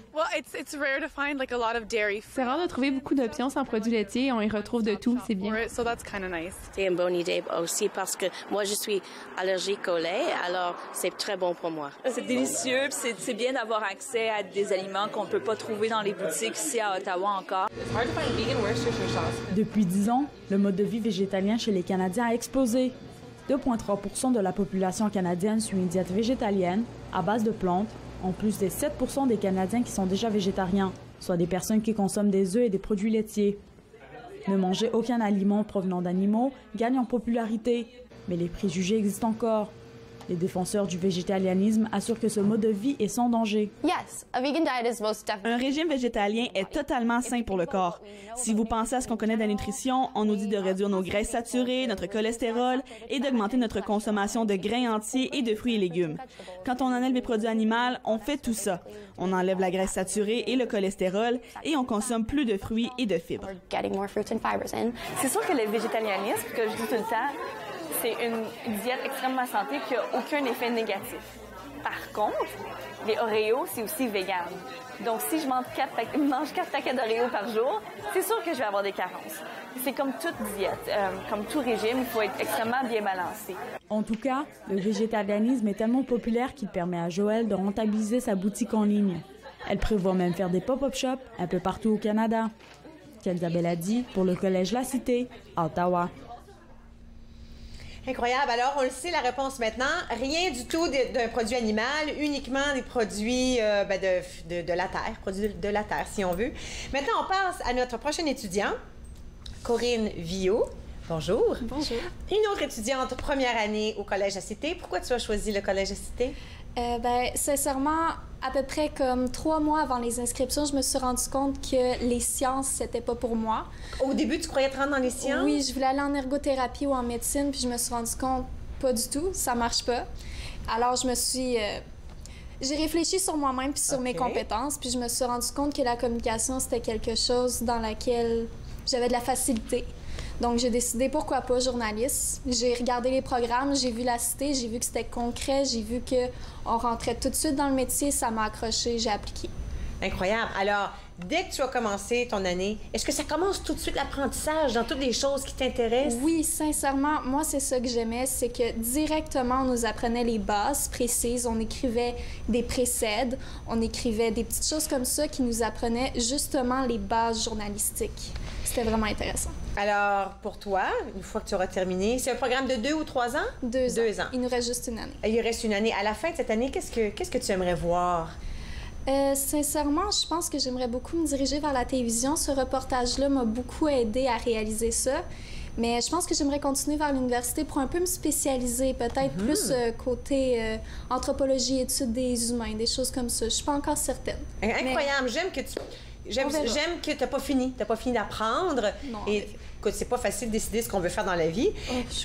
C'est rare de trouver beaucoup d'options sans produits laitiers. On y retrouve de tout, c'est bien. C'est une bonne idée aussi parce que moi, je suis allergique au lait, alors c'est très bon pour moi. C'est délicieux, c'est bien d'avoir accès à des aliments qu'on ne peut pas trouver dans les boutiques ici à Ottawa encore. Depuis 10 ans, le mode de vie végétalien chez les Canadiens a explosé. 2,3% de la population canadienne suit une diète végétalienne à base de plantes, en plus des 7% des Canadiens qui sont déjà végétariens, soit des personnes qui consomment des œufs et des produits laitiers. Ne manger aucun aliment provenant d'animaux gagne en popularité, mais les préjugés existent encore. Les défenseurs du végétalianisme assurent que ce mode de vie est sans danger. Un régime végétalien est totalement sain pour le corps. Si vous pensez à ce qu'on connaît de la nutrition, on nous dit de réduire nos graisses saturées, notre cholestérol et d'augmenter notre consommation de grains entiers et de fruits et légumes. Quand on enlève les produits animaux, on fait tout ça. On enlève la graisse saturée et le cholestérol et on consomme plus de fruits et de fibres. C'est sûr que le végétalianisme, que je dis tout le temps, c'est une diète extrêmement santé qui n'a aucun effet négatif. Par contre, les Oreos, c'est aussi vegan. Donc, si je mange 4 paquets d'Oreos par jour, c'est sûr que je vais avoir des carences. C'est comme toute diète, comme tout régime, il faut être extrêmement bien balancé. En tout cas, le végétalianisme est tellement populaire qu'il permet à Joëlle de rentabiliser sa boutique en ligne. Elle prévoit même faire des pop-up shops un peu partout au Canada. Kenza Beladi pour le Collège La Cité, à Ottawa. Incroyable. Alors, on le sait, la réponse maintenant. Rien du tout d'un produit animal, uniquement des produits de la terre, produits de la terre, si on veut. Maintenant, on passe à notre prochain étudiant, Corinne Viau, Bonjour. Bonjour. Une autre étudiante première année au Collège La Cité. Pourquoi tu as choisi le Collège La Cité? Sincèrement, à peu près comme 3 mois avant les inscriptions, je me suis rendu compte que les sciences, c'était pas pour moi. Au début, tu croyais te rendre dans les sciences? Oui, je voulais aller en ergothérapie ou en médecine, puis je me suis rendu compte, pas du tout, ça marche pas. Alors, j'ai réfléchi sur moi-même puis sur mes compétences, puis je me suis rendu compte que la communication, c'était quelque chose dans laquelle j'avais de la facilité. Donc, j'ai décidé, pourquoi pas, journaliste. J'ai regardé les programmes, j'ai vu La Cité, j'ai vu que c'était concret, j'ai vu qu'on rentrait tout de suite dans le métier, ça m'a accroché, j'ai appliqué. Incroyable. Alors, dès que tu as commencé ton année, est-ce que ça commence tout de suite l'apprentissage dans toutes les choses qui t'intéressent? Oui, sincèrement, moi, c'est ça que j'aimais, c'est que directement, on nous apprenait les bases précises, on écrivait des précèdes, on écrivait des petites choses comme ça qui nous apprenaient justement les bases journalistiques. C'était vraiment intéressant. Alors, pour toi, une fois que tu auras terminé, c'est un programme de 2 ou 3 ans? 2 ans. Il nous reste juste une année. Il reste une année. À la fin de cette année, qu'est-ce que tu aimerais voir? Sincèrement, je pense que j'aimerais beaucoup me diriger vers la télévision. Ce reportage-là m'a beaucoup aidé à réaliser ça. Mais je pense que j'aimerais continuer vers l'université pour un peu me spécialiser, peut-être plus côté anthropologie, études des humains, des choses comme ça. Je suis pas encore certaine. Incroyable. Mais... J'aime que tu n'as pas fini. Tu n'as pas fini d'apprendre. Et écoute, c'est pas facile de décider ce qu'on veut faire dans la vie.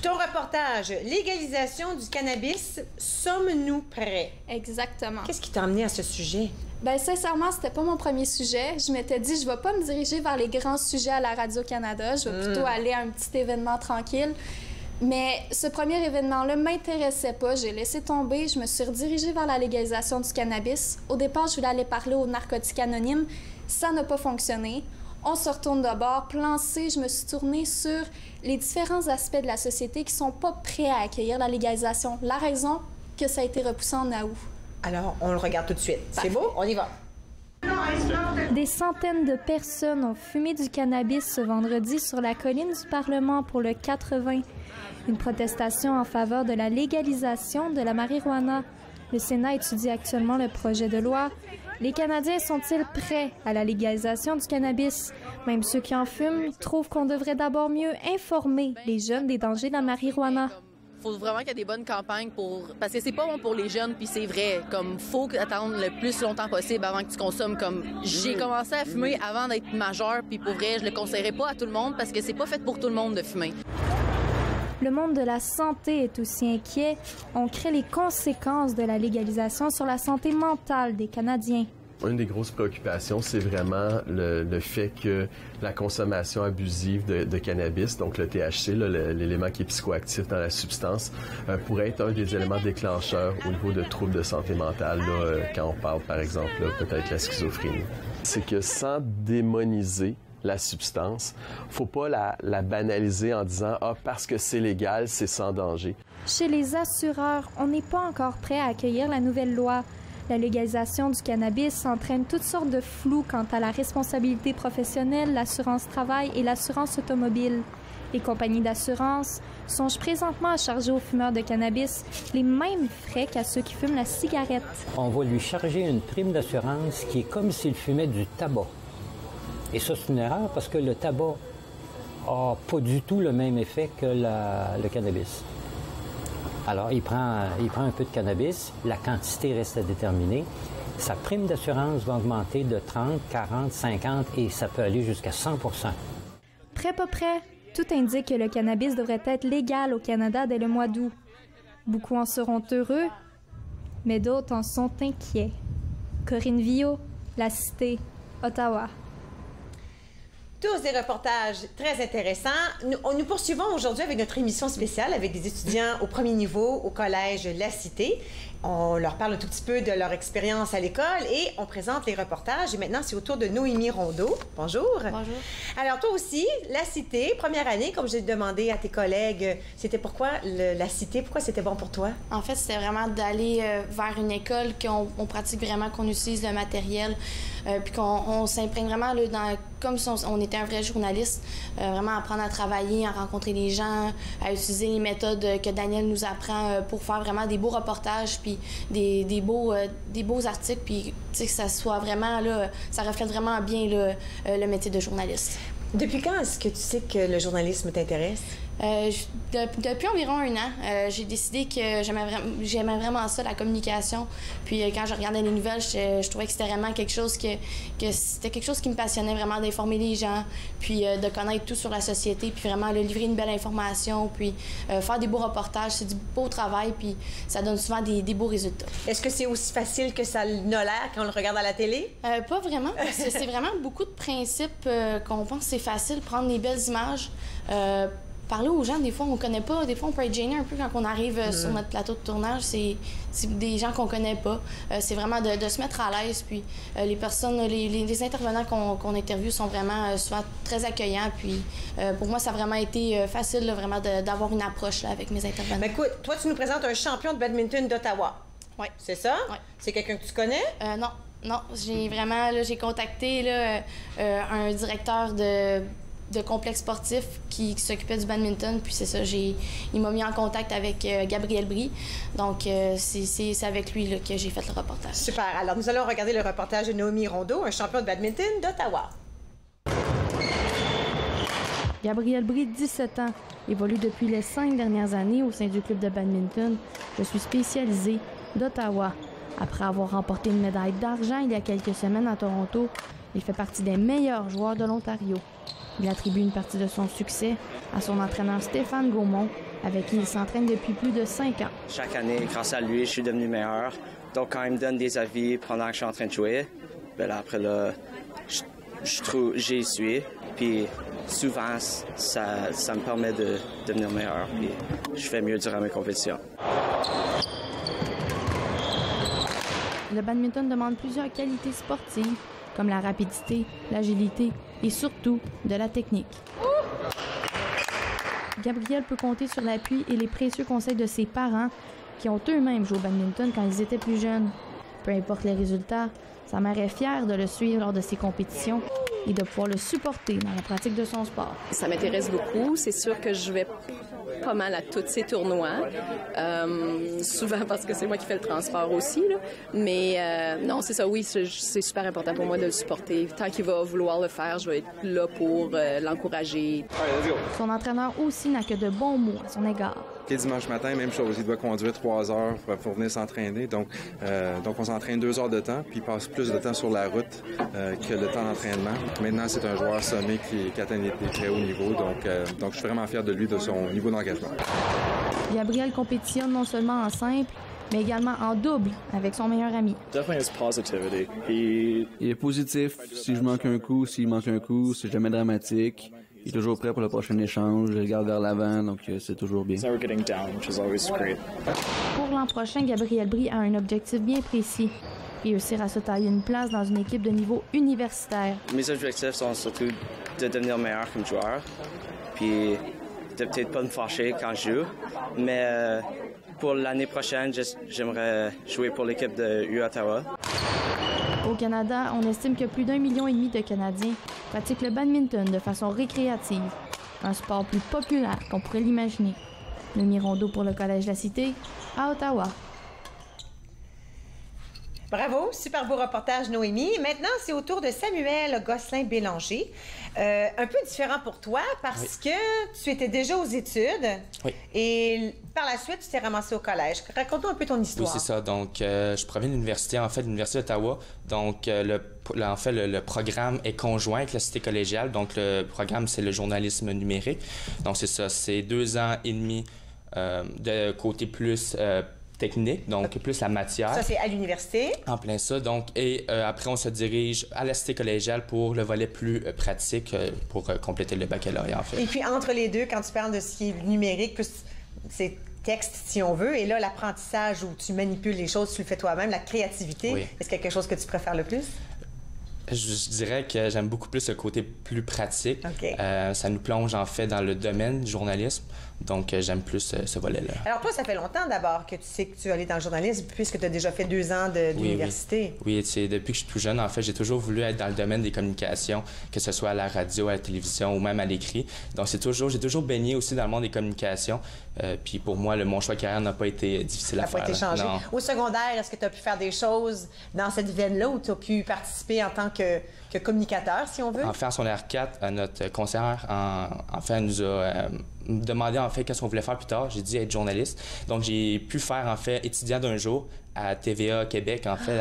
Ton reportage, légalisation du cannabis, sommes-nous prêts? Exactement. Qu'est-ce qui t'a amené à ce sujet? Bien, sincèrement, c'était pas mon premier sujet. Je m'étais dit, je vais pas me diriger vers les grands sujets à la Radio-Canada. Je vais plutôt aller à un petit événement tranquille. Mais ce premier événement-là m'intéressait pas. J'ai laissé tomber. Je me suis redirigée vers la légalisation du cannabis. Au départ, je voulais aller parler aux narcotiques anonymes. Ça n'a pas fonctionné. On se retourne de bord. Plan C, je me suis tournée sur les différents aspects de la société qui sont pas prêts à accueillir la légalisation. La raison que ça a été repoussé en août. Alors, on le regarde tout de suite. C'est beau? On y va. Des centaines de personnes ont fumé du cannabis ce vendredi sur la colline du Parlement pour le 80. Une protestation en faveur de la légalisation de la marijuana. Le Sénat étudie actuellement le projet de loi. Les Canadiens sont-ils prêts à la légalisation du cannabis? Même ceux qui en fument trouvent qu'on devrait d'abord mieux informer les jeunes des dangers de la marijuana. Il faut vraiment qu'il y ait des bonnes campagnes parce que c'est pas bon pour les jeunes, puis c'est vrai. Comme, faut attendre le plus longtemps possible avant que tu consommes. Comme, j'ai commencé à fumer avant d'être majeur, puis pour vrai, je le conseillerais pas à tout le monde parce que c'est pas fait pour tout le monde de fumer. Le monde de la santé est aussi inquiet. On crée les conséquences de la légalisation sur la santé mentale des Canadiens. Une des grosses préoccupations, c'est vraiment le fait que la consommation abusive de cannabis, donc le THC, l'élément qui est psychoactif dans la substance, pourrait être un des éléments déclencheurs au niveau de troubles de santé mentale, quand on parle, par exemple, peut-être la schizophrénie. C'est que sans démoniser la substance, faut pas la banaliser en disant « Ah, parce que c'est légal, c'est sans danger ». Chez les assureurs, on n'est pas encore prêt à accueillir la nouvelle loi. La légalisation du cannabis entraîne toutes sortes de flous quant à la responsabilité professionnelle, l'assurance travail et l'assurance automobile. Les compagnies d'assurance songent présentement à charger aux fumeurs de cannabis les mêmes frais qu'à ceux qui fument la cigarette. On va lui charger une prime d'assurance qui est comme s'il fumait du tabac. Et ça, c'est une erreur parce que le tabac n'a pas du tout le même effet que le cannabis. Alors, il prend un peu de cannabis, la quantité reste à déterminer. Sa prime d'assurance va augmenter de 30, 40, 50 et ça peut aller jusqu'à 100 %. Prêt pas prêt, tout indique que le cannabis devrait être légal au Canada dès le mois d'août. Beaucoup en seront heureux, mais d'autres en sont inquiets. Corinne Villot, La Cité, Ottawa. Tous des reportages très intéressants. Nous poursuivons aujourd'hui avec notre émission spéciale avec des étudiants au premier niveau au Collège La Cité. On leur parle un tout petit peu de leur expérience à l'école et on présente les reportages. Et maintenant, c'est au tour de Noémie Rondeau. Bonjour. Bonjour. Alors, toi aussi, La Cité, première année, comme j'ai demandé à tes collègues, c'était pourquoi La Cité? Pourquoi c'était bon pour toi? En fait, c'était vraiment d'aller vers une école qu'on pratique vraiment, qu'on utilise le matériel, puis qu'on s'imprègne vraiment là, comme si on était un vrai journaliste, vraiment apprendre à travailler, à rencontrer les gens, à utiliser les méthodes que Daniel nous apprend pour faire vraiment des beaux reportages, puis des beaux articles, puis que ça soit vraiment, là, ça reflète vraiment bien le métier de journaliste. Depuis quand est-ce que tu sais que le journalisme t'intéresse? Depuis environ 1 an, j'ai décidé que j'aimais vraiment ça, la communication. Puis quand je regardais les nouvelles, je trouvais que c'était vraiment quelque chose que c'était quelque chose qui me passionnait vraiment, d'informer les gens, puis de connaître tout sur la société, puis vraiment livrer une belle information, puis faire des beaux reportages. C'est du beau travail, puis ça donne souvent des beaux résultats. Est-ce que c'est aussi facile que ça n'a l'air quand on le regarde à la télé? Pas vraiment. C'est vraiment beaucoup de principes qu'on pense que c'est facile, prendre des belles images. Parler aux gens, des fois, on connaît pas. Des fois, on peut être gêné un peu quand on arrive sur notre plateau de tournage. C'est des gens qu'on connaît pas. C'est vraiment de se mettre à l'aise. Puis les personnes, les intervenants qu'on interviewe sont vraiment souvent très accueillants. Puis pour moi, ça a vraiment été facile, là, vraiment, d'avoir une approche là, avec mes intervenants. Ben, écoute, toi, tu nous présentes un champion de badminton d'Ottawa. Oui. C'est ça? Oui. C'est quelqu'un que tu connais? Non. Non. J'ai contacté là, un directeur de complexe sportif qui s'occupait du badminton, puis c'est ça, il m'a mis en contact avec Gabriel Brie, donc c'est avec lui là, que j'ai fait le reportage. Super, alors nous allons regarder le reportage de Naomi Rondeau, un champion de badminton d'Ottawa. Gabriel Brie, 17 ans, évolue depuis les 5 dernières années au sein du club de badminton. Je suis spécialisée d'Ottawa. Après avoir remporté une médaille d'argent il y a quelques semaines à Toronto, il fait partie des meilleurs joueurs de l'Ontario. Il attribue une partie de son succès à son entraîneur Stéphane Gaumont, avec qui il s'entraîne depuis plus de 5 ans. Chaque année, grâce à lui, je suis devenu meilleur. Donc, quand il me donne des avis pendant que je suis en train de jouer, bien là, après, là, j'y suis. Puis, souvent, ça me permet de devenir meilleur. Puis, je fais mieux durant mes compétitions. Le badminton demande plusieurs qualités sportives, comme la rapidité, l'agilité et surtout de la technique. Gabriel peut compter sur l'appui et les précieux conseils de ses parents qui ont eux-mêmes joué au badminton quand ils étaient plus jeunes. Peu importe les résultats, sa mère est fière de le suivre lors de ses compétitions et de pouvoir le supporter dans la pratique de son sport. Ça m'intéresse beaucoup. C'est sûr que je vais pas mal à tous ces tournois, souvent parce que c'est moi qui fais le transport aussi. Là. Mais non, c'est ça, oui, c'est super important pour moi de le supporter. Tant qu'il va vouloir le faire, je vais être là pour l'encourager. Son entraîneur aussi n'a que de bons mots à son égard. Et dimanche matin, même chose, il doit conduire 3 heures pour venir s'entraîner. Donc on s'entraîne 2 heures de temps, puis il passe plus de temps sur la route que le temps d'entraînement. Maintenant, c'est un joueur sommé qui atteint des très hauts niveaux. Donc je suis vraiment fier de lui, de son niveau d'engagement. Gabriel compétitionne non seulement en simple, mais également en double avec son meilleur ami. Il est positif. Si je manque un coup, s'il manque un coup, c'est jamais dramatique. Il est toujours prêt pour le prochain échange, il regarde vers l'avant, donc c'est toujours bien. Pour l'an prochain, Gabriel Brie a un objectif bien précis. Réussir à se tailler une place dans une équipe de niveau universitaire. Mes objectifs sont surtout de devenir meilleur comme joueur, puis de peut-être pas me fâcher quand je joue, mais pour l'année prochaine, j'aimerais jouer pour l'équipe de U-Ottawa. Au Canada, on estime que plus d'1,5 million de Canadiens pratiquent le badminton de façon récréative, un sport plus populaire qu'on pourrait l'imaginer. Naomi Rondeau pour le Collège de la Cité, à Ottawa. Bravo, super beau reportage, Noémie. Maintenant, c'est au tour de Samuel Gosselin-Bélanger. Un peu différent pour toi parce que tu étais déjà aux études et par la suite, tu t'es ramassé au collège. Raconte-nous un peu ton histoire. Oui, c'est ça. Donc, je proviens de l'université, en fait, de l'Université d'Ottawa. Donc, le programme est conjoint avec la Cité collégiale. Donc, le programme, c'est le journalisme numérique. Donc, c'est ça. C'est 2 ans et demi de côté plus technique, donc plus la matière. Ça, c'est à l'université. En plein ça. Donc, et après, on se dirige à la Cité collégiale pour le volet plus pratique pour compléter le baccalauréat, en fait. Et puis, entre les deux, quand tu parles de ce qui est numérique, plus c'est texte, si on veut, et là, l'apprentissage où tu manipules les choses, tu le fais toi-même, la créativité, est-ce quelque chose que tu préfères le plus? Je dirais que j'aime beaucoup plus le côté plus pratique. Ça nous plonge, en fait, dans le domaine du journalisme. Donc, j'aime plus ce volet-là. Alors, toi, ça fait longtemps d'abord que tu sais que tu allais dans le journalisme, puisque tu as déjà fait 2 ans d'université. Oui, depuis que je suis tout jeune, en fait, j'ai toujours voulu être dans le domaine des communications, que ce soit à la radio, à la télévision ou même à l'écrit. Donc, j'ai toujours baigné aussi dans le monde des communications. Puis pour moi, mon choix de carrière n'a pas été difficile à faire. Ça n'a pas été changé. Non. Au secondaire, est-ce que tu as pu faire des choses dans cette veine-là où tu as pu participer en tant que communicateur, si on veut? En fait, en secondaire 4, notre conseillère, elle nous a demandé, en fait, qu'est-ce qu'on voulait faire plus tard. J'ai dit être journaliste. Donc, j'ai pu faire, en fait, étudiant d'un jour à TVA Québec, en fait,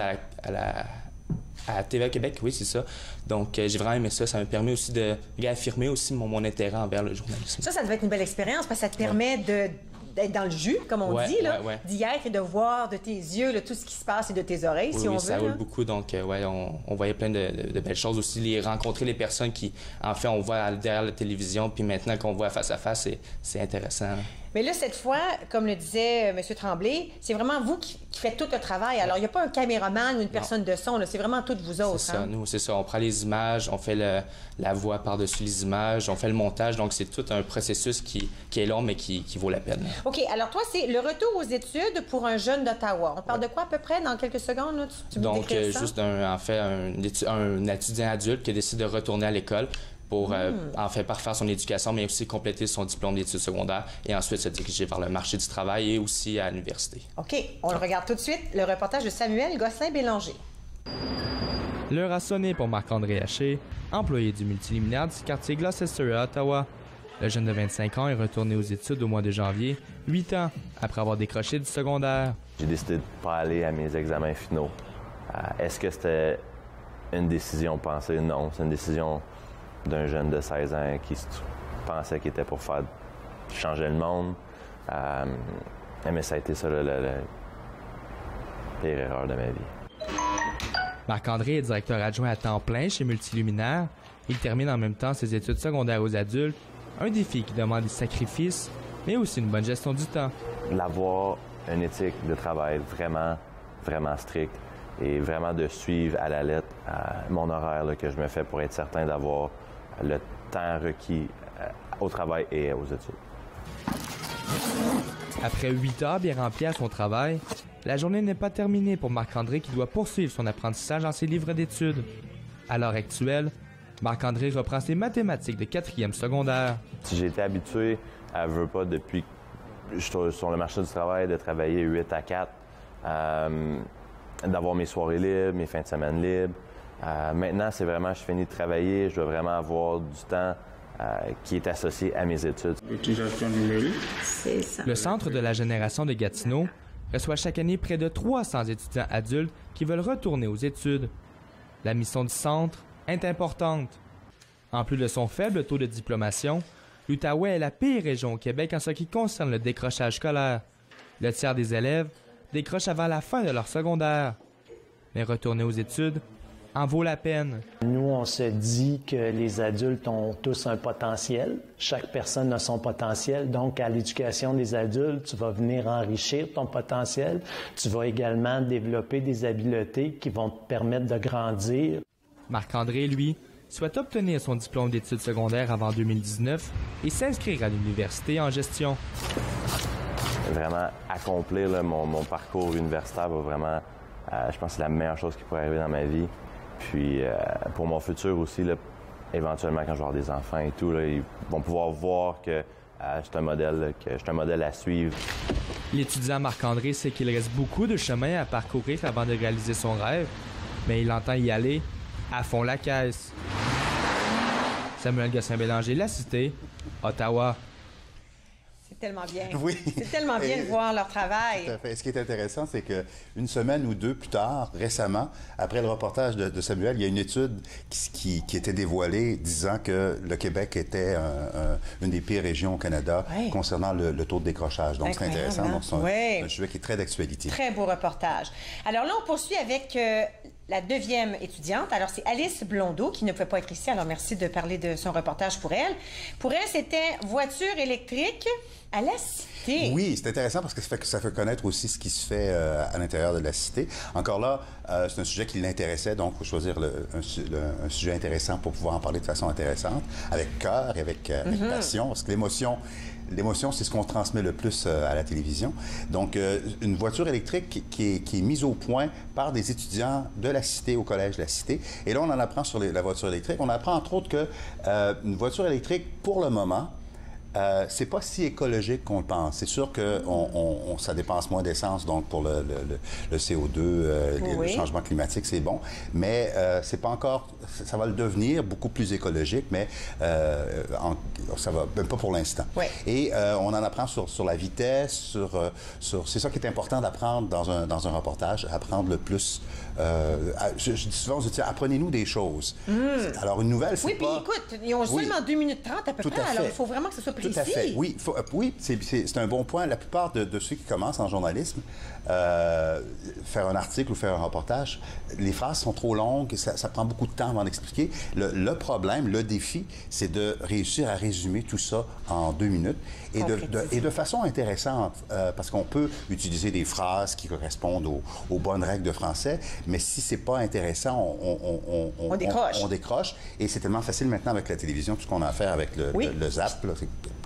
à TVA Québec, oui, c'est ça. Donc, j'ai vraiment aimé ça. Ça m'a permis aussi de réaffirmer aussi mon intérêt envers le journalisme. Ça devait être une belle expérience parce que ça te permet d'être dans le jus, comme on dit, d'y être et de voir de tes yeux là, tout ce qui se passe et de tes oreilles, si on veut. Oui, ça roule beaucoup. Donc, on voyait plein de belles choses aussi. Rencontrer les personnes qui, en fait, on voit derrière la télévision, puis maintenant qu'on voit face à face, c'est intéressant. Là. Mais là, cette fois, comme le disait M. Tremblay, c'est vraiment vous qui faites tout le travail. Alors, il n'y a pas un caméraman ou une personne de son, c'est vraiment toutes vous autres. C'est ça, nous, c'est ça. On prend les images, on fait la voix par-dessus les images, on fait le montage. Donc, c'est tout un processus qui est long, mais qui vaut la peine. OK. Alors, toi, c'est le retour aux études pour un jeune d'Ottawa. On parle de quoi à peu près dans quelques secondes? Là? Donc, juste un étudiant adulte qui décide de retourner à l'école pour, en fait, parfaire son éducation, mais aussi compléter son diplôme d'études secondaires et ensuite se diriger vers le marché du travail et aussi à l'université. OK. On le regarde tout de suite. Le reportage de Samuel Gosselin-Bélanger. L'heure a sonné pour Marc-André Haché, employé du multiluminaire du quartier Gloucester à Ottawa. Le jeune de 25 ans est retourné aux études au mois de janvier, 8 ans après avoir décroché du secondaire. J'ai décidé de ne pas aller à mes examens finaux. Est-ce que c'était une décision pensée? Non, c'est une décision d'un jeune de 16 ans qui pensait qu'il était pour faire changer le monde. Mais ça a été ça, la pire erreur de ma vie. Marc-André est directeur adjoint à temps plein chez Multiluminaire. Il termine en même temps ses études secondaires aux adultes, un défi qui demande des sacrifices, mais aussi une bonne gestion du temps. D'avoir une éthique de travail vraiment, vraiment stricte et vraiment de suivre à la lettre mon horaire là, que je me fais pour être certain d'avoir le temps requis au travail et aux études. Après 8 heures bien remplies à son travail, la journée n'est pas terminée pour Marc-André qui doit poursuivre son apprentissage dans ses livres d'études. À l'heure actuelle, Marc-André reprend ses mathématiques de 4e secondaire. J'ai été habitué à veux pas depuis que je suis sur le marché du travail de travailler 8 à 4, d'avoir mes soirées libres, mes fins de semaine libres. Maintenant, c'est vraiment, je finis de travailler, je dois vraiment avoir du temps qui est associé à mes études. C'est ça. Le Centre de la génération de Gatineau reçoit chaque année près de 300 étudiants adultes qui veulent retourner aux études. La mission du centre est importante. En plus de son faible taux de diplomation, l'Outaouais est la pire région au Québec en ce qui concerne le décrochage scolaire. Le tiers des élèves décrochent avant la fin de leur secondaire. Mais retourner aux études en vaut la peine. Nous, on se dit que les adultes ont tous un potentiel. Chaque personne a son potentiel. Donc, à l'éducation des adultes, tu vas venir enrichir ton potentiel. Tu vas également développer des habiletés qui vont te permettre de grandir. Marc-André, lui, souhaite obtenir son diplôme d'études secondaires avant 2019 et s'inscrire à l'université en gestion. Vraiment accomplir là, mon parcours universitaire va vraiment, je pense que c'est la meilleure chose qui pourrait arriver dans ma vie. Puis pour mon futur aussi, là, éventuellement quand je vais avoir des enfants et tout, là, ils vont pouvoir voir que je suis un modèle à suivre. L'étudiant Marc-André sait qu'il reste beaucoup de chemin à parcourir avant de réaliser son rêve, mais il entend y aller à fond la caisse. Samuel Gosselin-Bélanger, La Cité, Ottawa. C'est tellement bien. Oui. C'est tellement bien de voir leur travail. Tout à fait. Ce qui est intéressant, c'est qu'une semaine ou deux plus tard, récemment, après le reportage de Samuel, il y a une étude qui était dévoilée disant que le Québec était une des pires régions au Canada concernant le taux de décrochage. Donc, c'est intéressant. Donc, c'est un sujet qui est très d'actualité. Très beau reportage. Alors là, on poursuit avec la 9e étudiante. Alors, c'est Alice Blondeau qui ne pouvait pas être ici. Alors, merci de parler de son reportage pour elle. Pour elle, c'était voiture électrique à la Cité. Oui, c'est intéressant parce que ça fait connaître aussi ce qui se fait à l'intérieur de la Cité. Encore là, c'est un sujet qui l'intéressait, donc il faut choisir un sujet intéressant pour pouvoir en parler de façon intéressante, avec cœur et avec passion, parce que l'émotion, c'est ce qu'on transmet le plus à la télévision. Donc, une voiture électrique qui est mise au point par des étudiants de la Cité, au Collège de la Cité. Et là, on en apprend sur la voiture électrique. On apprend, entre autres, qu'une voiture électrique, pour le moment, c'est pas si écologique qu'on le pense. C'est sûr que ça dépense moins d'essence, donc pour le CO2, le changement climatique, c'est bon. Mais c'est pas encore... Ça va le devenir beaucoup plus écologique, mais ça va même pas pour l'instant. Ouais. Et on en apprend sur la vitesse, c'est ça qui est important d'apprendre dans un reportage, apprendre le plus. Je dis souvent aux étudiants, apprenez-nous des choses. Alors, une nouvelle, c'est pas... Oui, puis écoute, ils ont seulement 2 minutes 30 à peu près, alors il faut vraiment que ce soit précis. Tout à fait. Oui, c'est un bon point. La plupart de ceux qui commencent en journalisme, faire un article ou faire un reportage, les phrases sont trop longues, ça prend beaucoup de temps avant d'expliquer. Le problème, le défi, c'est de réussir à résumer tout ça en 2 minutes et de façon intéressante, parce qu'on peut utiliser des phrases qui correspondent aux bonnes règles de français, mais si c'est pas intéressant, on décroche. Et c'est tellement facile maintenant avec la télévision, tout ce qu'on a à faire avec le zap, là,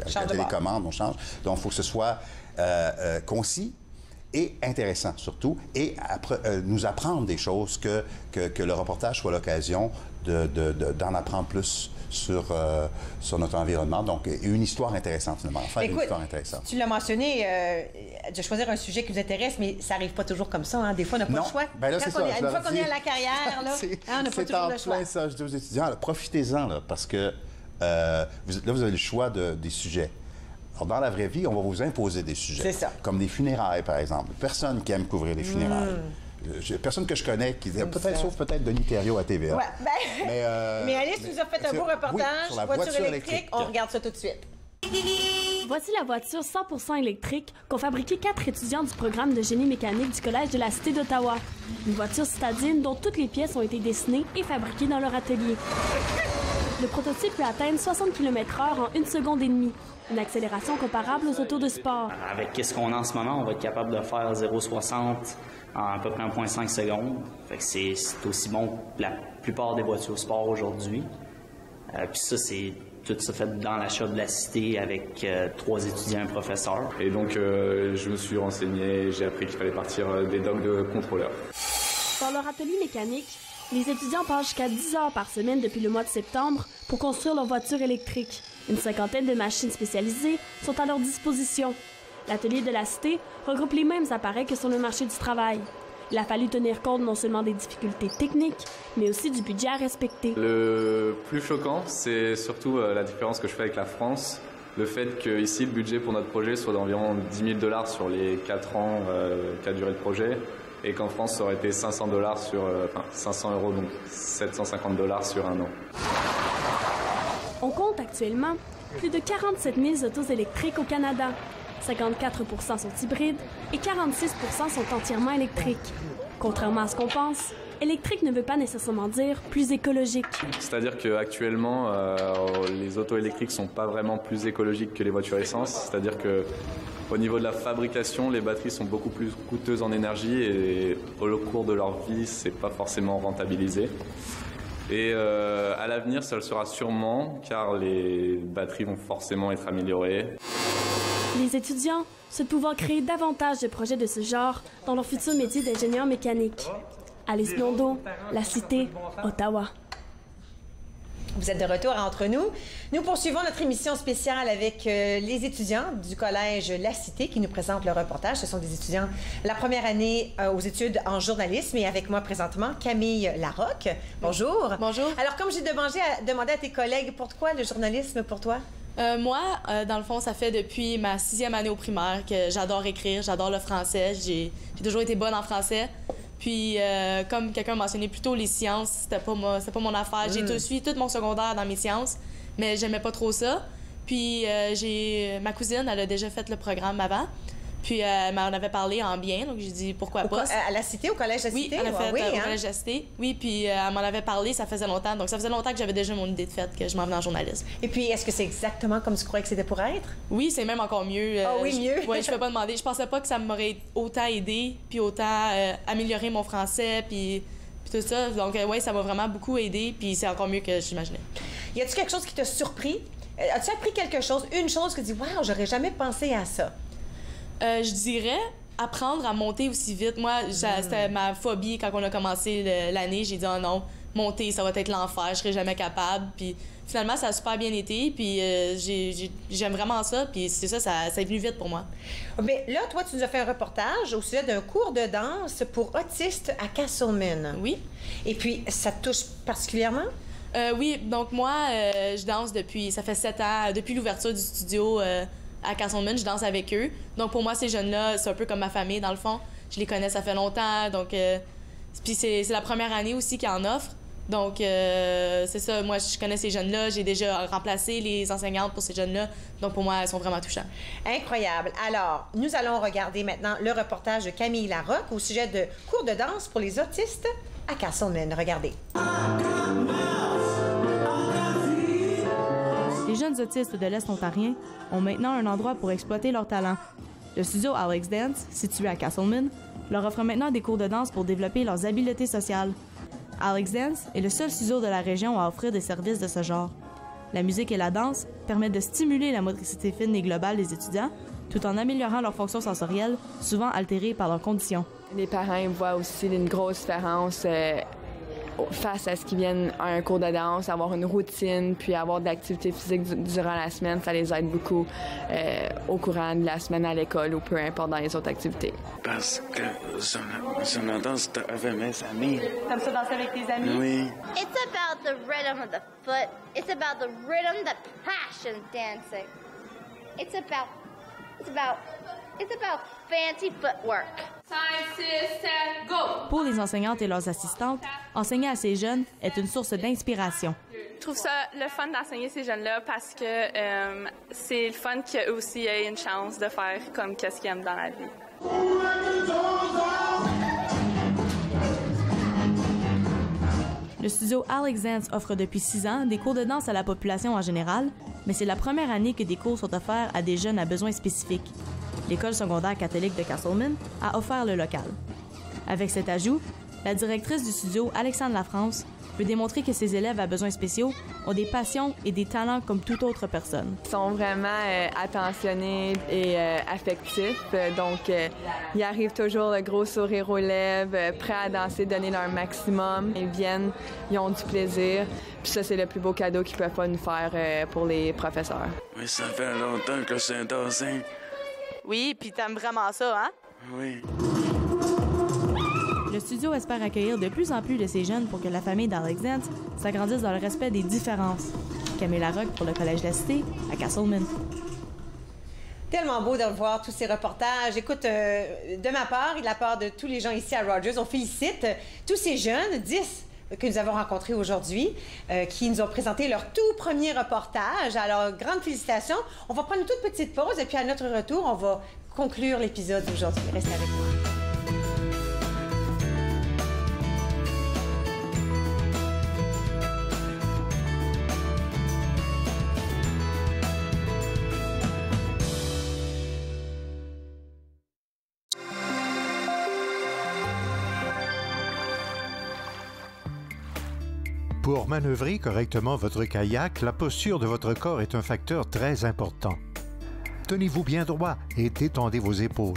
avec la télécommande, on change. Donc, il faut que ce soit concis et intéressant surtout, et nous apprendre des choses, que le reportage soit l'occasion d'en apprendre plus sur notre environnement. Donc, une histoire intéressante, finalement. Enfin, une histoire intéressante. Tu l'as mentionné, de choisir un sujet qui vous intéresse, mais ça n'arrive pas toujours comme ça. Hein. Des fois, on n'a pas le choix. Ben là, c'est ça. Une fois qu'on est à la carrière, là, on n'a pas toujours le choix. Ça, je dis aux étudiants, profitez-en, là, parce que là, vous avez le choix des sujets. Alors, dans la vraie vie, on va vous imposer des sujets. C'est ça. Comme des funérailles, par exemple. Personne qui aime couvrir les funérailles. Personne que je connais qui sauf peut-être Denis Thériault à TVA. Ouais, mais Alice nous a fait un beau reportage sur la voiture électrique. On regarde ça tout de suite. Voici la voiture 100% électrique qu'ont fabriqué 4 étudiants du programme de génie mécanique du Collège de la Cité d'Ottawa. Une voiture citadine dont toutes les pièces ont été dessinées et fabriquées dans leur atelier. Le prototype peut atteindre 60 km/h en 1 seconde et demie. Une accélération comparable aux autos de sport. Avec ce qu'on a en ce moment, on va être capable de faire 0,60 en à peu près 1,5 secondes. Fait que c'est aussi bon que la plupart des voitures sport aujourd'hui. Puis ça, c'est tout ça fait dans l'achat de la Cité avec 3 étudiants et un professeur. Et donc, je me suis renseigné, j'ai appris qu'il fallait partir des docks de contrôleurs. Dans leur atelier mécanique, les étudiants passent jusqu'à 10 heures par semaine depuis le mois de septembre pour construire leur voiture électrique. Une 50aine de machines spécialisées sont à leur disposition. L'atelier de la Cité regroupe les mêmes appareils que sur le marché du travail. Il a fallu tenir compte non seulement des difficultés techniques, mais aussi du budget à respecter. Le plus choquant, c'est surtout la différence que je fais avec la France. Le fait qu'ici, le budget pour notre projet soit d'environ 10 000 $ sur les 4 ans qu'a duré le projet, et qu'en France, ça aurait été 500 € enfin 500 €, donc 750 $ sur un an. On compte actuellement plus de 47 000 autos électriques au Canada. 54 % sont hybrides et 46 % sont entièrement électriques. Contrairement à ce qu'on pense, électrique ne veut pas nécessairement dire plus écologique. C'est-à-dire qu'actuellement, les autos électriques sont pas vraiment plus écologiques que les voitures essence. C'est-à-dire que au niveau de la fabrication, les batteries sont beaucoup plus coûteuses en énergie et au cours de leur vie, c'est pas forcément rentabilisé. Et à l'avenir, ça le sera sûrement, car les batteries vont forcément être améliorées. Les étudiants souhaitent pouvoir créer davantage de projets de ce genre dans leur futur métier d'ingénieur mécanique. Alice Blondeau, La Cité, Ottawa. Vous êtes de retour entre nous. Nous poursuivons notre émission spéciale avec les étudiants du Collège La Cité qui nous présentent le reportage. Ce sont des étudiants la première année aux études en journalisme et avec moi présentement Camille Larocque. Bonjour. Bonjour. Alors, comme j'ai demandé à tes collègues, pourquoi le journalisme pour toi? Moi, dans le fond, ça fait depuis ma 6e année au primaire que j'adore écrire, j'adore le français. J'ai toujours été bonne en français. Puis, comme quelqu'un mentionnait plus tôt, les sciences, c'était pas mon affaire. J'ai suivi tout mon secondaire dans mes sciences, mais j'aimais pas trop ça. Puis, ma cousine, elle a déjà fait le programme avant. Puis, elle m'en avait parlé en bien, donc j'ai dit pourquoi pas. À la Cité, au Collège de la Cité? Oui, elle a fait au Collège de la Cité. Oui, puis elle m'en avait parlé, ça faisait longtemps. Donc, ça faisait longtemps que j'avais déjà mon idée de fait que je m'en venais en journalisme. Et puis, est-ce que c'est exactement comme tu croyais que c'était pour être? Oui, c'est même encore mieux. Oui, mieux? Oui, je peux pas demander. Je pensais pas que ça m'aurait autant aidé, puis autant amélioré mon français, puis tout ça. Donc, oui, ça m'a vraiment beaucoup aidé, puis c'est encore mieux que j'imaginais. Y a-tu quelque chose qui t'a surpris? As-tu appris quelque chose, une chose que tu dis, waouh, j'aurais jamais pensé à ça? Je dirais apprendre à monter aussi vite. Moi, c'était ma phobie quand on a commencé l'année. J'ai dit, oh non, monter, ça va être l'enfer, je serai jamais capable. Puis finalement, ça a super bien été, puis j'aime vraiment ça, puis c'est ça, ça est venu vite pour moi. Mais là, toi, tu nous as fait un reportage au sujet d'un cours de danse pour autistes à Castleman. Oui. Et puis, ça te touche particulièrement? Oui, donc moi, je danse ça fait 7 ans, depuis l'ouverture du studio à Castleman, je danse avec eux. Donc pour moi, ces jeunes-là, c'est un peu comme ma famille, dans le fond. Je les connais, ça fait longtemps, donc... puis c'est la première année aussi qu'ils en offrent. Donc, c'est ça, moi, je connais ces jeunes-là. J'ai déjà remplacé les enseignantes pour ces jeunes-là. Donc, pour moi, elles sont vraiment touchantes. Incroyable. Alors, nous allons regarder maintenant le reportage de Camille Larocque au sujet de cours de danse pour les autistes à Castleman. Regardez. Les jeunes autistes de l'Est ontarien ont maintenant un endroit pour exploiter leur talent. Le studio Alex Dance, situé à Castleman, leur offre maintenant des cours de danse pour développer leurs habiletés sociales. Alex Dance est le seul studio de la région à offrir des services de ce genre. La musique et la danse permettent de stimuler la motricité fine et globale des étudiants, tout en améliorant leur fonction sensorielle, souvent altérée par leurs conditions. Les parents voient aussi une grosse différence face à ce qu'ils viennent à un cours de danse, avoir une routine, puis avoir de l'activité physique durant la semaine, ça les aide beaucoup au courant de la semaine à l'école ou peu importe dans les autres activités. Parce que je ne danse avec mes amis. T'aimes ça danser avec tes amis? Oui. It's about the rhythm of the foot. It's about the rhythm, the passion dancing. It's about fancy footwork. 5, 6, 7, go! Pour les enseignantes et leurs assistantes, enseigner à ces jeunes est une source d'inspiration. Je trouve ça le fun d'enseigner ces jeunes-là parce que c'est le fun qu'eux aussi aient une chance de faire comme qu'est-ce qu'ils aiment dans la vie. Le studio Alex Dance offre depuis 6 ans des cours de danse à la population en général, mais c'est la première année que des cours sont offerts à des jeunes à besoins spécifiques. L'École secondaire catholique de Castleman a offert le local. Avec cet ajout, la directrice du studio, Alexandre Lafrance, veut démontrer que ses élèves à besoins spéciaux ont des passions et des talents comme toute autre personne. Ils sont vraiment attentionnés et affectifs, donc ils arrivent toujours le gros sourire aux lèvres, prêts à danser, donner leur maximum. Ils viennent, ils ont du plaisir, puis ça, c'est le plus beau cadeau qu'ils peuvent pas nous faire pour les professeurs. Oui, ça fait longtemps que je danse. Oui, puis t'aimes vraiment ça, hein? Oui. Le studio espère accueillir de plus en plus de ces jeunes pour que la famille d'Alex Dance s'agrandisse dans le respect des différences. Camille Larocque pour le Collège de la Cité, à Castleman. Tellement beau de voir tous ces reportages. Écoute, de ma part et de la part de tous les gens ici à Rogers, on félicite tous ces jeunes, 10 que nous avons rencontrés aujourd'hui, qui nous ont présenté leur tout premier reportage. Alors, grandes félicitations. On va prendre une toute petite pause et puis à notre retour, on va conclure l'épisode d'aujourd'hui. Restez avec moi. Pour manœuvrer correctement votre kayak, la posture de votre corps est un facteur très important. Tenez-vous bien droit et détendez vos épaules.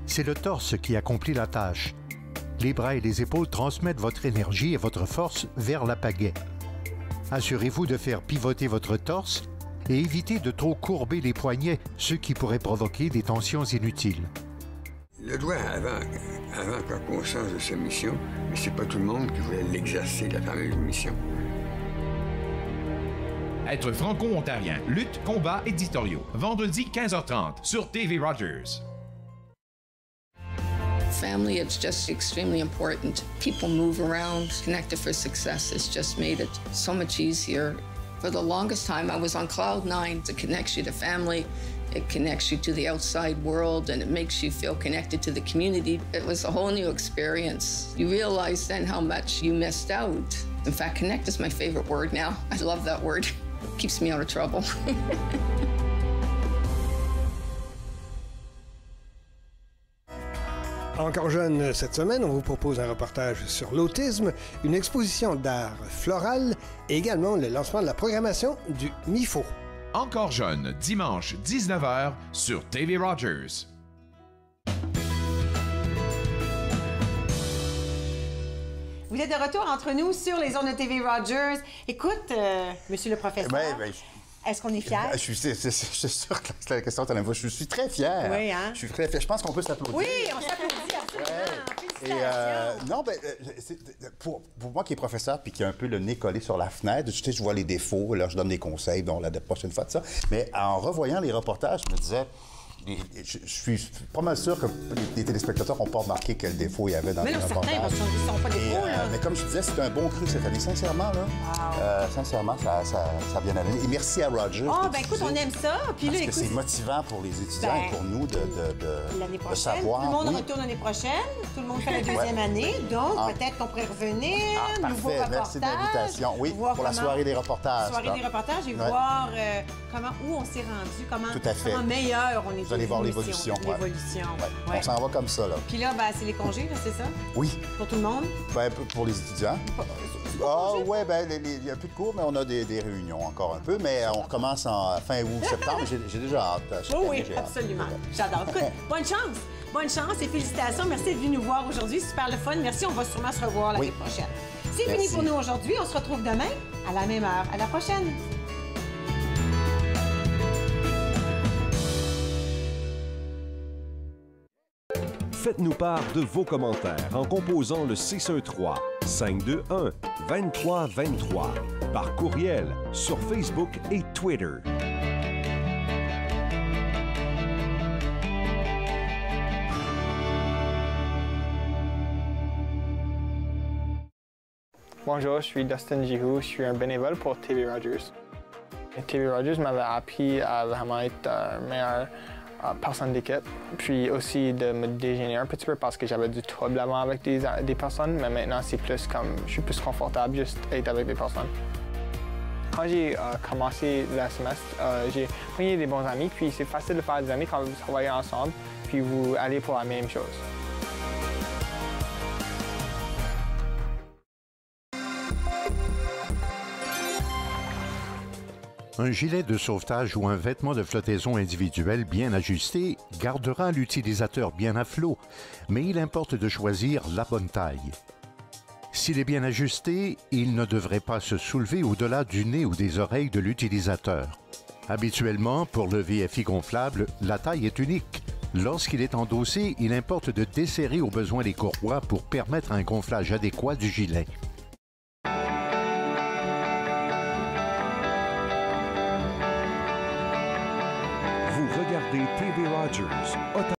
C'est le torse qui accomplit la tâche. Les bras et les épaules transmettent votre énergie et votre force vers la pagaie. Assurez-vous de faire pivoter votre torse et évitez de trop courber les poignets, ce qui pourrait provoquer des tensions inutiles. Le doigt avant prendre conscience de sa mission, mais c'est pas tout le monde qui voulait l'exercer, la fameuse mission. Être franco-ontarien, lutte, combat, éditoriaux. Vendredi 15h30 sur TV Rogers. Family, it's just extremely important. People move around. Connected for Success has just made it so much easier. For the longest time, I was on cloud 9. It connects you to family. It connects you to the outside world, and it makes you feel connected to the community. It was a whole new experience. You realize then how much you missed out. In fact, connect is my favorite word now. I love that word. It keeps me out of trouble. Encore jeune cette semaine, on vous propose un reportage sur l'autisme, une exposition d'art floral et également le lancement de la programmation du MIFO. Encore jeune, dimanche 19h sur TV Rogers. Vous Vous êtes de retour entre nous sur les ondes de TV Rogers. Écoute, monsieur le professeur, est-ce qu'on est fiers? Je suis sûr que c'est la question de la je suis très fier. Oui, hein? Je suis très fier. Je pense qu'on peut s'applaudir. Oui, on s'applaudit, absolument. Et non, pour moi qui est professeur puis qui a un peu le nez collé sur la fenêtre, tu sais, je vois les défauts, là, je donne des conseils, donc la prochaine fois de ça. Mais en revoyant les reportages, je me disais... Je suis pas mal sûr que les téléspectateurs n'ont pas remarqué quel défaut il y avait dans les reportages. Mais non, certains, ils sont pas défauts, là. Mais comme je disais, c'est un bon cru cette année. Sincèrement, là, sincèrement, ça a bien allé. Et merci à Roger. Écoute, on aime ça. Puis parce là, que c'est motivant pour les étudiants et pour nous de savoir. Tout le monde retourne l'année prochaine. Tout le monde fait la deuxième année. Donc, peut-être qu'on pourrait revenir. Nouveau reportage. Merci de l'invitation. Oui, pour la soirée des reportages. Soirée des reportages et voir où on s'est rendu, comment meilleur on est. Vous allez voir l'évolution. On s'en va comme ça, là. Puis là, c'est les congés, c'est ça? Oui. Pour tout le monde? Pour les étudiants. Oui, il y a un peu de cours, mais on a des réunions encore un peu. Mais on recommence en fin août, septembre. J'ai déjà hâte. Oui, absolument. J'adore. Écoute, bonne chance. Bonne chance et félicitations. Merci d'être venu nous voir aujourd'hui. Super le fun. Merci. On va sûrement se revoir l'année prochaine. C'est fini pour nous aujourd'hui. On se retrouve demain à la même heure. À la prochaine. Faites-nous part de vos commentaires en composant le 613-521-2323 par courriel sur Facebook et Twitter. Bonjour, je suis Dustin Jihu, je suis un bénévole pour TV Rogers. TV Rogers m'avait appris à vraiment être meilleur personne d'équipe, puis aussi de me déjeuner un petit peu parce que j'avais du trouble avant avec des personnes, mais maintenant c'est plus comme je suis plus confortable juste être avec des personnes. Quand j'ai commencé le semestre, j'ai pris des bons amis, puis c'est facile de faire des amis quand vous travaillez ensemble, puis vous allez pour la même chose. Un gilet de sauvetage ou un vêtement de flottaison individuel bien ajusté gardera l'utilisateur bien à flot, mais il importe de choisir la bonne taille. S'il est bien ajusté, il ne devrait pas se soulever au-delà du nez ou des oreilles de l'utilisateur. Habituellement, pour le VFI gonflable, la taille est unique. Lorsqu'il est endossé, il importe de desserrer au besoin les courroies pour permettre un gonflage adéquat du gilet. Vous regardez TV Rogers.